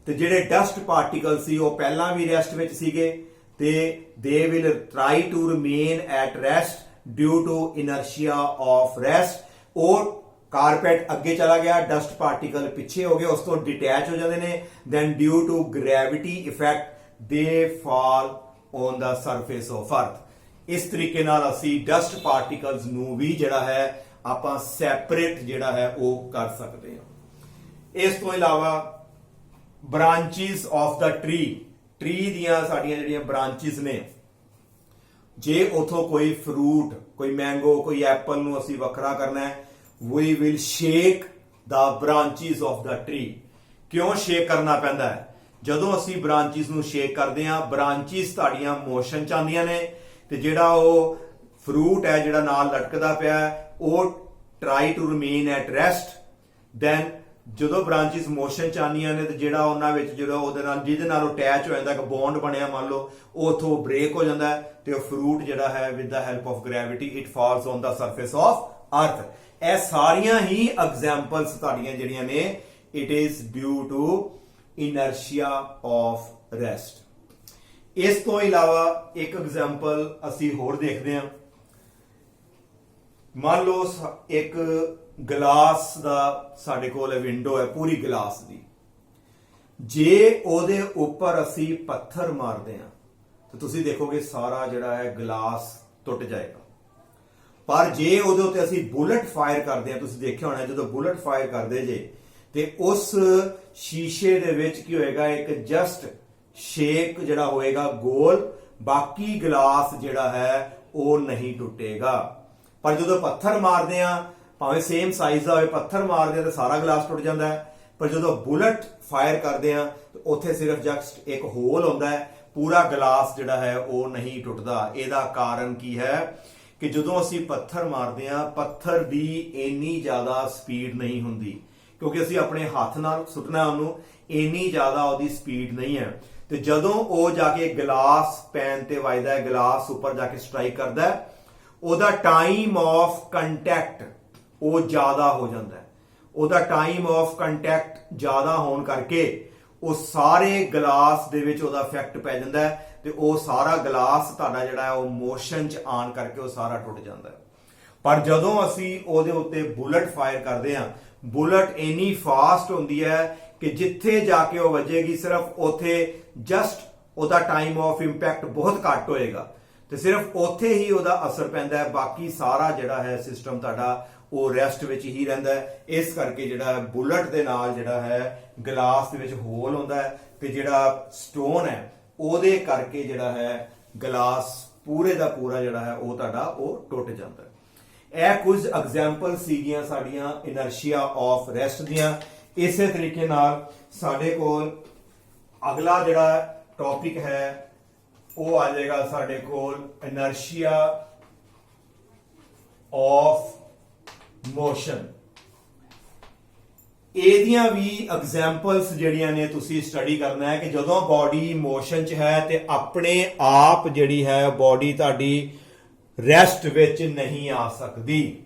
ਤੇ ਜਿਹੜੇ ਡਸਟ ਪਾਰਟੀਕਲ ਸੀ ਉਹ ਪਹਿਲਾਂ ਵੀ ਰੈਸਟ ਵਿੱਚ ਸੀਗੇ ਤੇ they will try to remain at rest due to inertia of rest. ਉਹ ਕਾਰਪੇਟ ਅੱਗੇ ਚਲਾ ਗਿਆ, ਡਸਟ ਪਾਰਟੀਕਲ ਪਿੱਛੇ ਹੋ ਗਏ, ਉਸ ਤੋਂ ਡਿਟੈਚ ਹੋ ਜਾਂਦੇ ਨੇ। Then due to gravity effect they fall on the surface of earth. ਇਸ ਤਰੀਕੇ ਨਾਲ ਅਸੀਂ ਡਸਟ ਪਾਰਟੀਕਲਸ ਨੂੰ ਵੀ ਜਿਹੜਾ ਹੈ ਆਪਾਂ ਸੈਪਰੇਟ ਜਿਹੜਾ ਹੈ ਉਹ ਕਰ ਸਕਦੇ ਹਾਂ। ਇਸ ਤੋਂ ਇਲਾਵਾ ਬ੍ਰਾਂਚਿਸ ਆਫ ਦਾ ਟਰੀ ਦੀਆਂ ਸਾਡੀਆਂ ਜਿਹੜੀਆਂ ਬ੍ਰਾਂਚਿਸ ਨੇ, ਜੇ ਉਥੋਂ ਕੋਈ ਫਰੂਟ, ਕੋਈ ਮੈਂਗੋ, ਕੋਈ ਐਪਲ ਨੂੰ ਅਸੀਂ ਵੱਖਰਾ ਕਰਨਾ ਹੈ, we will shake the branches of the tree। ਕਿਉਂ ਸ਼ੇਕ ਕਰਨਾ ਪੈਂਦਾ ਹੈ? ਜਦੋਂ ਅਸੀਂ ਬ੍ਰਾਂਚਿਸ ਨੂੰ ਸ਼ੇਕ ਕਰਦੇ ਹਾਂ, ਬ੍ਰਾਂਚਿਸ ਤੁਹਾਡੀਆਂ ਮੋਸ਼ਨ ਚ ਆਉਂਦੀਆਂ ਨੇ ਤੇ ਜਿਹੜਾ ਉਹ ਫਰੂਟ ਹੈ ਜਿਹੜਾ ਨਾਲ ਲਟਕਦਾ ਪਿਆ ਉਹ try to remain at rest. Then ਜਦੋਂ ਬ੍ਰਾਂਚਿਸ ਮੋਸ਼ਨ ਚ ਆਉਂਦੀਆਂ ਨੇ ਤੇ ਜਿਹੜਾ ਉਹਨਾਂ ਵਿੱਚ ਜਿਹੜਾ ਉਹਦੇ ਨਾਲ ਜਿਹਦੇ ਨਾਲ ਅਟੈਚ ਹੋ ਜਾਂਦਾ, ਇੱਕ ਬੌਂਡ ਬਣਿਆ ਮੰਨ ਲਓ, ਉਹ ਉਥੋਂ ਬ੍ਰੇਕ ਹੋ ਜਾਂਦਾ ਤੇ ਉਹ ਫਰੂਟ ਜਿਹੜਾ ਹੈ with the help of gravity it falls on the surface of earth. ਇਹ ਸਾਰੀਆਂ ਹੀ ਐਗਜ਼ਾਮਪਲਸ ਤੁਹਾਡੀਆਂ ਜਿਹੜੀਆਂ ਨੇ it is due to inertia of rest. ਇਸ ਤੋਂ ਇਲਾਵਾ ਇੱਕ ਐਗਜ਼ਾਮਪਲ ਅਸੀਂ ਹੋਰ ਦੇਖਦੇ ਹਾਂ। ਮੰਨ ਲਓ ਇੱਕ ਗਲਾਸ ਦਾ ਸਾਡੇ ਕੋਲ ਵਿੰਡੋ ਹੈ ਪੂਰੀ ਗਲਾਸ ਦੀ, ਜੇ ਉਹਦੇ ਉੱਪਰ ਅਸੀਂ ਪੱਥਰ ਮਾਰਦੇ ਹਾਂ ਤਾਂ ਤੁਸੀਂ ਦੇਖੋਗੇ ਸਾਰਾ ਜਿਹੜਾ ਹੈ ਗਲਾਸ ਟੁੱਟ ਜਾਏਗਾ। ਪਰ ਜੇ ਉਹਦੇ ਉੱਤੇ ਅਸੀਂ ਬੁਲਟ ਫਾਇਰ ਕਰਦੇ ਹਾਂ, ਤੁਸੀਂ ਦੇਖਿਆ ਹੋਣਾ ਜਦੋਂ ਬੁਲਟ ਫਾਇਰ ਕਰਦੇ ਜੇ ਤੇ ਉਸ ਸ਼ੀਸ਼ੇ ਦੇ ਵਿੱਚ ਕੀ ਹੋਏਗਾ, ਇੱਕ ਜਸਟ ਸ਼ੇਕ ਜਿਹੜਾ ਹੋਏਗਾ ਗੋਲ, ਬਾਕੀ ਗਲਾਸ ਜਿਹੜਾ ਹੈ ਉਹ ਨਹੀਂ ਟੁੱਟੇਗਾ। ਪਰ ਜਦੋਂ ਪੱਥਰ ਮਾਰਦੇ ਆ, ਭਾਵੇਂ ਸੇਮ ਸਾਈਜ਼ ਦਾ ਹੋਵੇ, ਪੱਥਰ ਮਾਰਦੇ ਆ ਤਾਂ ਸਾਰਾ ਗਲਾਸ ਟੁੱਟ ਜਾਂਦਾ ਹੈ। ਪਰ ਜਦੋਂ ਬੁਲਟ ਫਾਇਰ ਕਰਦੇ ਆ ਤਾਂ ਉੱਥੇ ਸਿਰਫ ਜਸਟ ਇੱਕ ਹੋਲ ਹੁੰਦਾ ਹੈ, ਪੂਰਾ ਗਲਾਸ ਜਿਹੜਾ ਹੈ ਉਹ ਨਹੀਂ ਟੁੱਟਦਾ। ਇਹਦਾ ਕਾਰਨ ਕੀ ਹੈ ਕਿ ਜਦੋਂ ਅਸੀਂ ਪੱਥਰ ਮਾਰਦੇ ਆ, ਪੱਥਰ ਦੀ ਇੰਨੀ ਜ਼ਿਆਦਾ ਸਪੀਡ ਨਹੀਂ ਹੁੰਦੀ, ਕਿਉਂਕਿ ਅਸੀਂ ਆਪਣੇ ਹੱਥ ਨਾਲ ਸੁੱਟਣਾ ਉਹਨੂੰ, ਇੰਨੀ ਜ਼ਿਆਦਾ ਉਹਦੀ ਸਪੀਡ ਨਹੀਂ ਹੈ। ਤੇ ਜਦੋਂ ਉਹ ਜਾ ਕੇ ਗਲਾਸ ਪੈਨ ਤੇ ਵੱਜਦਾ ਹੈ, ਗਲਾਸ ਉੱਪਰ ਜਾ ਕੇ ਸਟ੍ਰਾਈਕ ਕਰਦਾ ਹੈ, ਉਹਦਾ ਟਾਈਮ ਆਫ ਕੰਟੈਕਟ ਉਹ ਜ਼ਿਆਦਾ ਹੋ ਜਾਂਦਾ ਹੈ। ਉਹਦਾ ਟਾਈਮ ਆਫ ਕੰਟੈਕਟ ਜ਼ਿਆਦਾ ਹੋਣ ਕਰਕੇ ਉਹ ਸਾਰੇ ਗਲਾਸ ਦੇ ਵਿੱਚ ਉਹਦਾ ਇਫੈਕਟ ਪੈ ਜਾਂਦਾ ਹੈ ਤੇ ਉਹ ਸਾਰਾ ਗਲਾਸ ਤੁਹਾਡਾ ਜਿਹੜਾ ਹੈ ਉਹ ਮੋਸ਼ਨ ਚ ਆਣ ਕਰਕੇ ਉਹ ਸਾਰਾ ਟੁੱਟ ਜਾਂਦਾ ਹੈ। ਪਰ ਜਦੋਂ ਅਸੀਂ ਉਹਦੇ ਉੱਤੇ ਬੁਲਟ ਫਾਇਰ ਕਰਦੇ ਹਾਂ, ਬੁਲਟ ਇੰਨੀ ਫਾਸਟ ਹੁੰਦੀ ਹੈ ਕਿ ਜਿੱਥੇ ਜਾ ਕੇ ਉਹ ਵੱਜੇਗੀ ਸਿਰਫ ਉੱਥੇ ਜਸਟ ਉਹਦਾ ਟਾਈਮ ਆਫ ਇੰਪੈਕਟ ਬਹੁਤ ਘੱਟ ਹੋਏਗਾ ਤੇ ਸਿਰਫ ਉੱਥੇ ਹੀ ਉਹਦਾ ਅਸਰ ਪੈਂਦਾ ਹੈ। ਬਾਕੀ ਸਾਰਾ ਜਿਹੜਾ ਹੈ ਸਿਸਟਮ ਤੁਹਾਡਾ ਉਹ ਰੈਸਟ ਵਿੱਚ ਹੀ ਰਹਿੰਦਾ ਹੈ। ਇਸ ਕਰਕੇ ਜਿਹੜਾ ਬੁਲਟ ਦੇ ਨਾਲ ਜਿਹੜਾ ਹੈ ਗਲਾਸ ਦੇ ਵਿੱਚ ਹੋਲ ਹੁੰਦਾ ਹੈ ਤੇ ਜਿਹੜਾ ਸਟੋਨ ਹੈ ਉਹਦੇ ਕਰਕੇ ਜਿਹੜਾ ਹੈ ਗਲਾਸ ਪੂਰੇ ਦਾ ਪੂਰਾ ਜਿਹੜਾ ਹੈ ਉਹ ਤੁਹਾਡਾ ਉਹ ਟੁੱਟ ਜਾਂਦਾ ਹੈ। ਇਹ ਕੁਝ ਐਗਜ਼ਾਮਪਲ ਸੀਗੀਆਂ ਸਾਡੀਆਂ ਇਨਰਸ਼ੀਆ ਆਫ ਰੈਸਟ ਦੀਆਂ। ਇਸੇ ਤਰੀਕੇ ਨਾਲ ਸਾਡੇ ਕੋਲ ਅਗਲਾ ਜਿਹੜਾ ਟੌਪਿਕ ਹੈ ਉਹ ਆ ਜਾਏਗਾ ਸਾਡੇ ਕੋਲ ਇਨਰਸ਼ੀਆ ਆਫ ਮੋਸ਼ਨ। ਇਹਦੀਆਂ ਵੀ ਐਗਜ਼ਾਮਪਲਸ ਜਿਹੜੀਆਂ ਨੇ ਤੁਸੀਂ ਸਟੱਡੀ ਕਰਨਾ ਹੈ ਕਿ ਜਦੋਂ ਬਾਡੀ ਮੋਸ਼ਨ 'ਚ ਹੈ ਤੇ ਆਪਣੇ ਆਪ ਜਿਹੜੀ ਹੈ ਬਾਡੀ ਤੁਹਾਡੀ ਰੈਸਟ ਵਿੱਚ ਨਹੀਂ ਆ ਸਕਦੀ।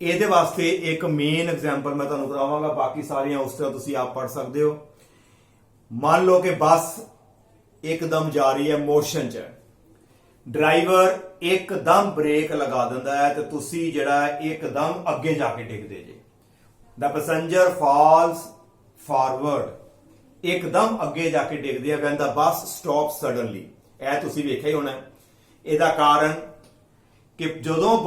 ਇਹਦੇ ਵਾਸਤੇ ਇੱਕ ਮੇਨ ਐਗਜ਼ਾਮਪਲ ਮੈਂ ਤੁਹਾਨੂੰ ਕਰਾਵਾਂਗਾ, ਬਾਕੀ ਸਾਰੀਆਂ ਉਸ ਤਰ੍ਹਾਂ ਤੁਸੀਂ ਆਪ ਪੜ੍ਹ ਸਕਦੇ ਹੋ। ਮੰਨ ਲਓ ਕਿ ਬੱਸ ਇੱਕਦਮ ਜਾ ਰਹੀ ਹੈ, ਮੋਸ਼ਨ 'ਚ ਹੈ, ਡਰਾਈਵਰ ਇੱਕਦਮ ਬ੍ਰੇਕ ਲਗਾ ਦਿੰਦਾ ਹੈ ਤੇ ਤੁਸੀਂ ਜਿਹੜਾ ਇੱਕਦਮ ਅੱਗੇ ਜਾ ਕੇ ਡਿੱਗਦੇ ਜੇ। The passenger falls forward, ਇੱਕਦਮ ਅੱਗੇ ਜਾ ਕੇ ਡਿੱਗਦੇ ਆ when the bus stops suddenly। ਇਹ ਤੁਸੀਂ ਵੇਖਿਆ ਹੀ ਹੋਣਾ। ਇਹਦਾ ਕਾਰਨ ਕਿ ਜਦੋਂ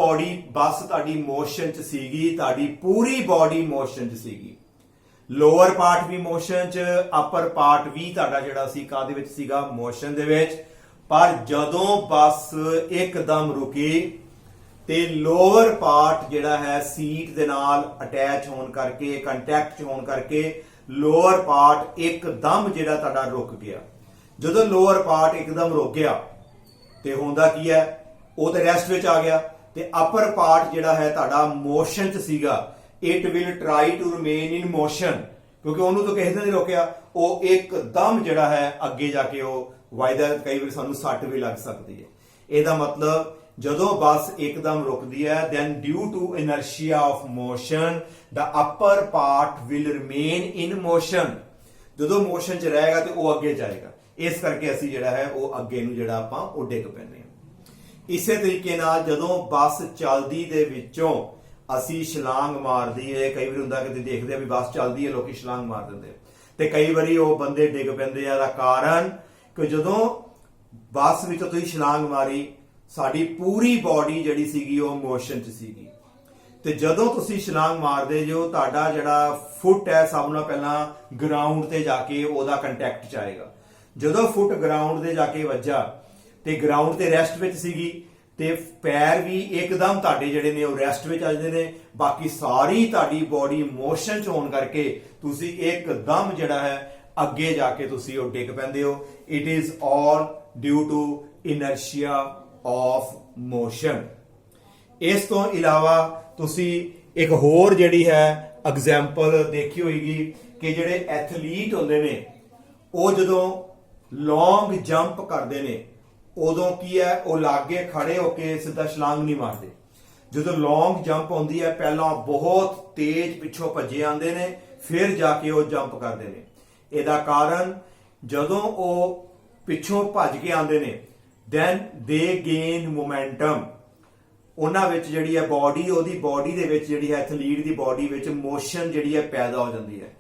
ਬੱਸ ਤੁਹਾਡੀ ਮੋਸ਼ਨ 'ਚ ਸੀਗੀ, ਤੁਹਾਡੀ ਪੂਰੀ ਬਾਡੀ ਮੋਸ਼ਨ 'ਚ ਸੀਗੀ, ਲੋਅਰ ਪਾਰਟ ਵੀ ਮੋਸ਼ਨ 'ਚ, ਅਪਰ ਪਾਰਟ ਵੀ ਤੁਹਾਡਾ ਜਿਹੜਾ ਸੀ ਕਾਹਦੇ ਵਿੱਚ ਸੀਗਾ, ਮੋਸ਼ਨ ਦੇ ਵਿੱਚ। ਪਰ ਜਦੋਂ ਬੱਸ ਇੱਕਦਮ ਰੁਕੀ ਤੇ ਲੋਅਰ ਪਾਰਟ ਜਿਹੜਾ ਹੈ ਸੀਟ ਦੇ ਨਾਲ ਅਟੈਚ ਹੋਣ ਕਰਕੇ, ਕੰਟੈਕਟ ਹੋਣ ਕਰਕੇ ਲੋਅਰ ਪਾਰਟ ਇੱਕਦਮ ਜਿਹੜਾ ਤੁਹਾਡਾ ਰੁਕ ਗਿਆ। ਜਦੋਂ ਲੋਅਰ ਪਾਰਟ ਇੱਕਦਮ ਰੁਕ ਗਿਆ ਤੇ ਹੁੰਦਾ ਕੀ ਹੈ, ਉਹ ਤੇ ਰੈਸਟ ਵਿੱਚ ਆ ਗਿਆ ਤੇ ਅਪਰ ਪਾਰਟ ਜਿਹੜਾ ਹੈ ਤੁਹਾਡਾ ਮੋਸ਼ਨ 'ਚ ਸੀਗਾ। It will try to remain in motion, ਕਿਉਂਕਿ ਉਹਨੂੰ ਤਾਂ ਕਿਸੇ ਨੇ ਨਹੀਂ ਰੋਕਿਆ। ਉਹ ਇੱਕਦਮ ਜਿਹੜਾ ਹੈ ਅੱਗੇ ਜਾ ਕੇ ਉਹ ਵਾਇਦਾ, ਕਈ ਵਾਰ ਸਾਨੂੰ ਸੱਟ ਵੀ ਲੱਗ ਸਕਦੀ ਹੈ। ਇਹਦਾ ਮਤਲਬ ਜਦੋਂ ਬੱਸ ਇੱਕਦਮ ਰੁਕਦੀ ਹੈ, then due to inertia of motion the upper part will remain in motion। ਜਦੋਂ ਮੋਸ਼ਨ 'ਚ ਰਹੇਗਾ ਤੇ ਉਹ ਅੱਗੇ ਜਾਏਗਾ। ਇਸ ਕਰਕੇ ਅਸੀਂ ਜਿਹੜਾ ਹੈ ਉਹ ਅੱਗੇ ਨੂੰ ਜਿਹੜਾ ਆਪਾਂ ਉਹ ਡਿੱਗ ਪੈਂਦੇ ਹਾਂ। ਇਸੇ ਤਰੀਕੇ ਨਾਲ ਜਦੋਂ ਬੱਸ ਚੱਲਦੀ ਦੇ ਵਿੱਚੋਂ ਅਸੀਂ ਛਲਾਂਗ ਮਾਰਦੀ ਹੈ, ਕਈ ਵਾਰੀ ਹੁੰਦਾ ਕਿ ਤੁਸੀਂ ਦੇਖਦੇ ਆ ਵੀ ਬੱਸ ਚੱਲਦੀ ਹੈ ਲੋਕੀ ਛਲਾਂਗ ਮਾਰ ਦਿੰਦੇ ਤੇ ਕਈ ਵਾਰੀ ਉਹ ਬੰਦੇ ਡਿੱਗ ਪੈਂਦੇ ਆ। ਦਾ ਕਾਰਨ ਕਿ ਜਦੋਂ ਬੱਸ ਵਿੱਚੋਂ ਤੁਸੀਂ ਛਲਾਂਗ ਮਾਰੀ, ਸਾਡੀ ਪੂਰੀ ਬਾਡੀ ਜਿਹੜੀ ਸੀਗੀ ਉਹ ਮੋਸ਼ਨ 'ਚ ਸੀਗੀ ਤੇ ਜਦੋਂ ਤੁਸੀਂ ਛਲਾਂਗ ਮਾਰਦੇ ਜੋ ਤੁਹਾਡਾ ਜਿਹੜਾ ਫੁੱਟ ਹੈ ਸਭ ਨਾਲੋਂ ਪਹਿਲਾਂ ਗਰਾਊਂਡ ਤੇ ਜਾ ਕੇ ਉਹਦਾ ਕੰਟੈਕਟ 'ਚ ਆਏਗਾ। ਜਦੋਂ ਫੁੱਟ ਗਰਾਊਂਡ ਤੇ ਜਾ ਕੇ ਵੱਜਾ ਤੇ ਗਰਾਊਂਡ ਤੇ ਰੈਸਟ ਵਿੱਚ ਸੀਗੀ ਤੇ ਪੈਰ ਵੀ ਇੱਕਦਮ ਤੁਹਾਡੇ ਜਿਹੜੇ ਨੇ ਉਹ ਰੈਸਟ ਵਿੱਚ ਆ ਜਾਂਦੇ ਨੇ। ਬਾਕੀ ਸਾਰੀ ਤੁਹਾਡੀ ਬਾਡੀ ਮੋਸ਼ਨ 'ਚ ਹੋਣ ਕਰਕੇ ਤੁਸੀਂ ਇੱਕਦਮ ਜਿਹੜਾ ਹੈ ਅੱਗੇ ਜਾ ਕੇ ਤੁਸੀਂ ਉਹ ਡਿੱਗ ਪੈਂਦੇ ਹੋ। It is all due to inertia of motion. ਇਸ ਤੋਂ ਇਲਾਵਾ ਤੁਸੀਂ ਇੱਕ ਹੋਰ ਜਿਹੜੀ ਹੈ ਐਗਜ਼ਾਮਪਲ ਦੇਖੀ ਹੋਏਗੀ ਕਿ ਜਿਹੜੇ ਐਥਲੀਟ ਹੁੰਦੇ ਨੇ ਉਹ ਜਦੋਂ ਲੌਂਗ ਜੰਪ ਕਰਦੇ ਨੇ ਉਦੋਂ ਕੀ ਹੈ, ਉਹ ਲਾਗੇ ਖੜੇ ਹੋ ਕੇ ਸਿੱਧਾ ਛਲਾਂਗ ਨਹੀਂ ਮਾਰਦੇ। ਜਦੋਂ ਲੌਂਗ ਜੰਪ ਹੁੰਦੀ ਹੈ ਪਹਿਲਾਂ ਬਹੁਤ ਤੇਜ਼ ਪਿੱਛੋਂ ਭੱਜੇ ਆਉਂਦੇ ਨੇ, ਫਿਰ ਜਾ ਕੇ ਉਹ ਜੰਪ ਕਰਦੇ ਨੇ। ਇਹਦਾ ਕਾਰਨ ਜਦੋਂ ਉਹ ਪਿੱਛੋਂ ਭੱਜ ਕੇ ਆਉਂਦੇ ਨੇ then they gain momentum। ਉਹਨਾਂ ਵਿੱਚ ਜਿਹੜੀ ਹੈ ਬਾਡੀ, ਉਹਦੀ ਬਾਡੀ ਦੇ ਵਿੱਚ ਜਿਹੜੀ ਹੈ ਐਥਲੀਟ ਦੀ ਬਾਡੀ ਵਿੱਚ ਮੋਸ਼ਨ ਜਿਹੜੀ ਹੈ ਪੈਦਾ ਹੋ ਜਾਂਦੀ ਹੈ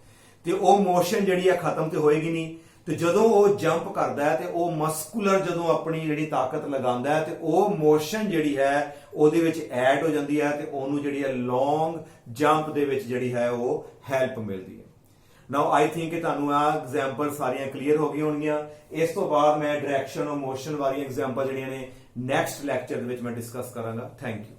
ਤੇ ਉਹ ਮੋਸ਼ਨ ਜਿਹੜੀ ਹੈ ਖਤਮ ਤੇ ਹੋਏਗੀ ਨਹੀਂ। ਤੇ ਜਦੋਂ ਉਹ ਜੰਪ ਕਰਦਾ ਹੈ ਤੇ ਉਹ ਮਸਕੂਲਰ ਜਦੋਂ ਆਪਣੀ ਜਿਹੜੀ ਤਾਕਤ ਲਗਾਉਂਦਾ ਹੈ ਤੇ ਉਹ ਮੋਸ਼ਨ ਜਿਹੜੀ ਹੈ ਉਹਦੇ ਵਿੱਚ ਐਡ ਹੋ ਜਾਂਦੀ ਹੈ ਤੇ ਉਹਨੂੰ ਜਿਹੜੀ ਹੈ ਲੌਂਗ ਜੰਪ ਦੇ ਵਿੱਚ ਜਿਹੜੀ ਹੈ ਉਹ ਹੈਲਪ ਮਿਲਦੀ ਹੈ। ਨਾਓ ਆਈ ਥਿੰਕ ਕਿ ਤੁਹਾਨੂੰ ਆ ਐਗਜ਼ਾਮਪਲ ਸਾਰੀਆਂ ਕਲੀਅਰ ਹੋ ਗਈਆਂ ਹੋਣਗੀਆਂ। ਇਸ ਤੋਂ ਬਾਅਦ ਮੈਂ ਡਾਇਰੈਕਸ਼ਨ ਔਰ ਮੋਸ਼ਨ ਵਾਲੀਆਂ ਐਗਜ਼ਾਮਪਲ ਜਿਹੜੀਆਂ ਨੇ ਨੈਕਸਟ ਲੈਕਚਰ ਦੇ ਵਿੱਚ ਮੈਂ ਡਿਸਕਸ ਕਰਾਂਗਾ। Thank you.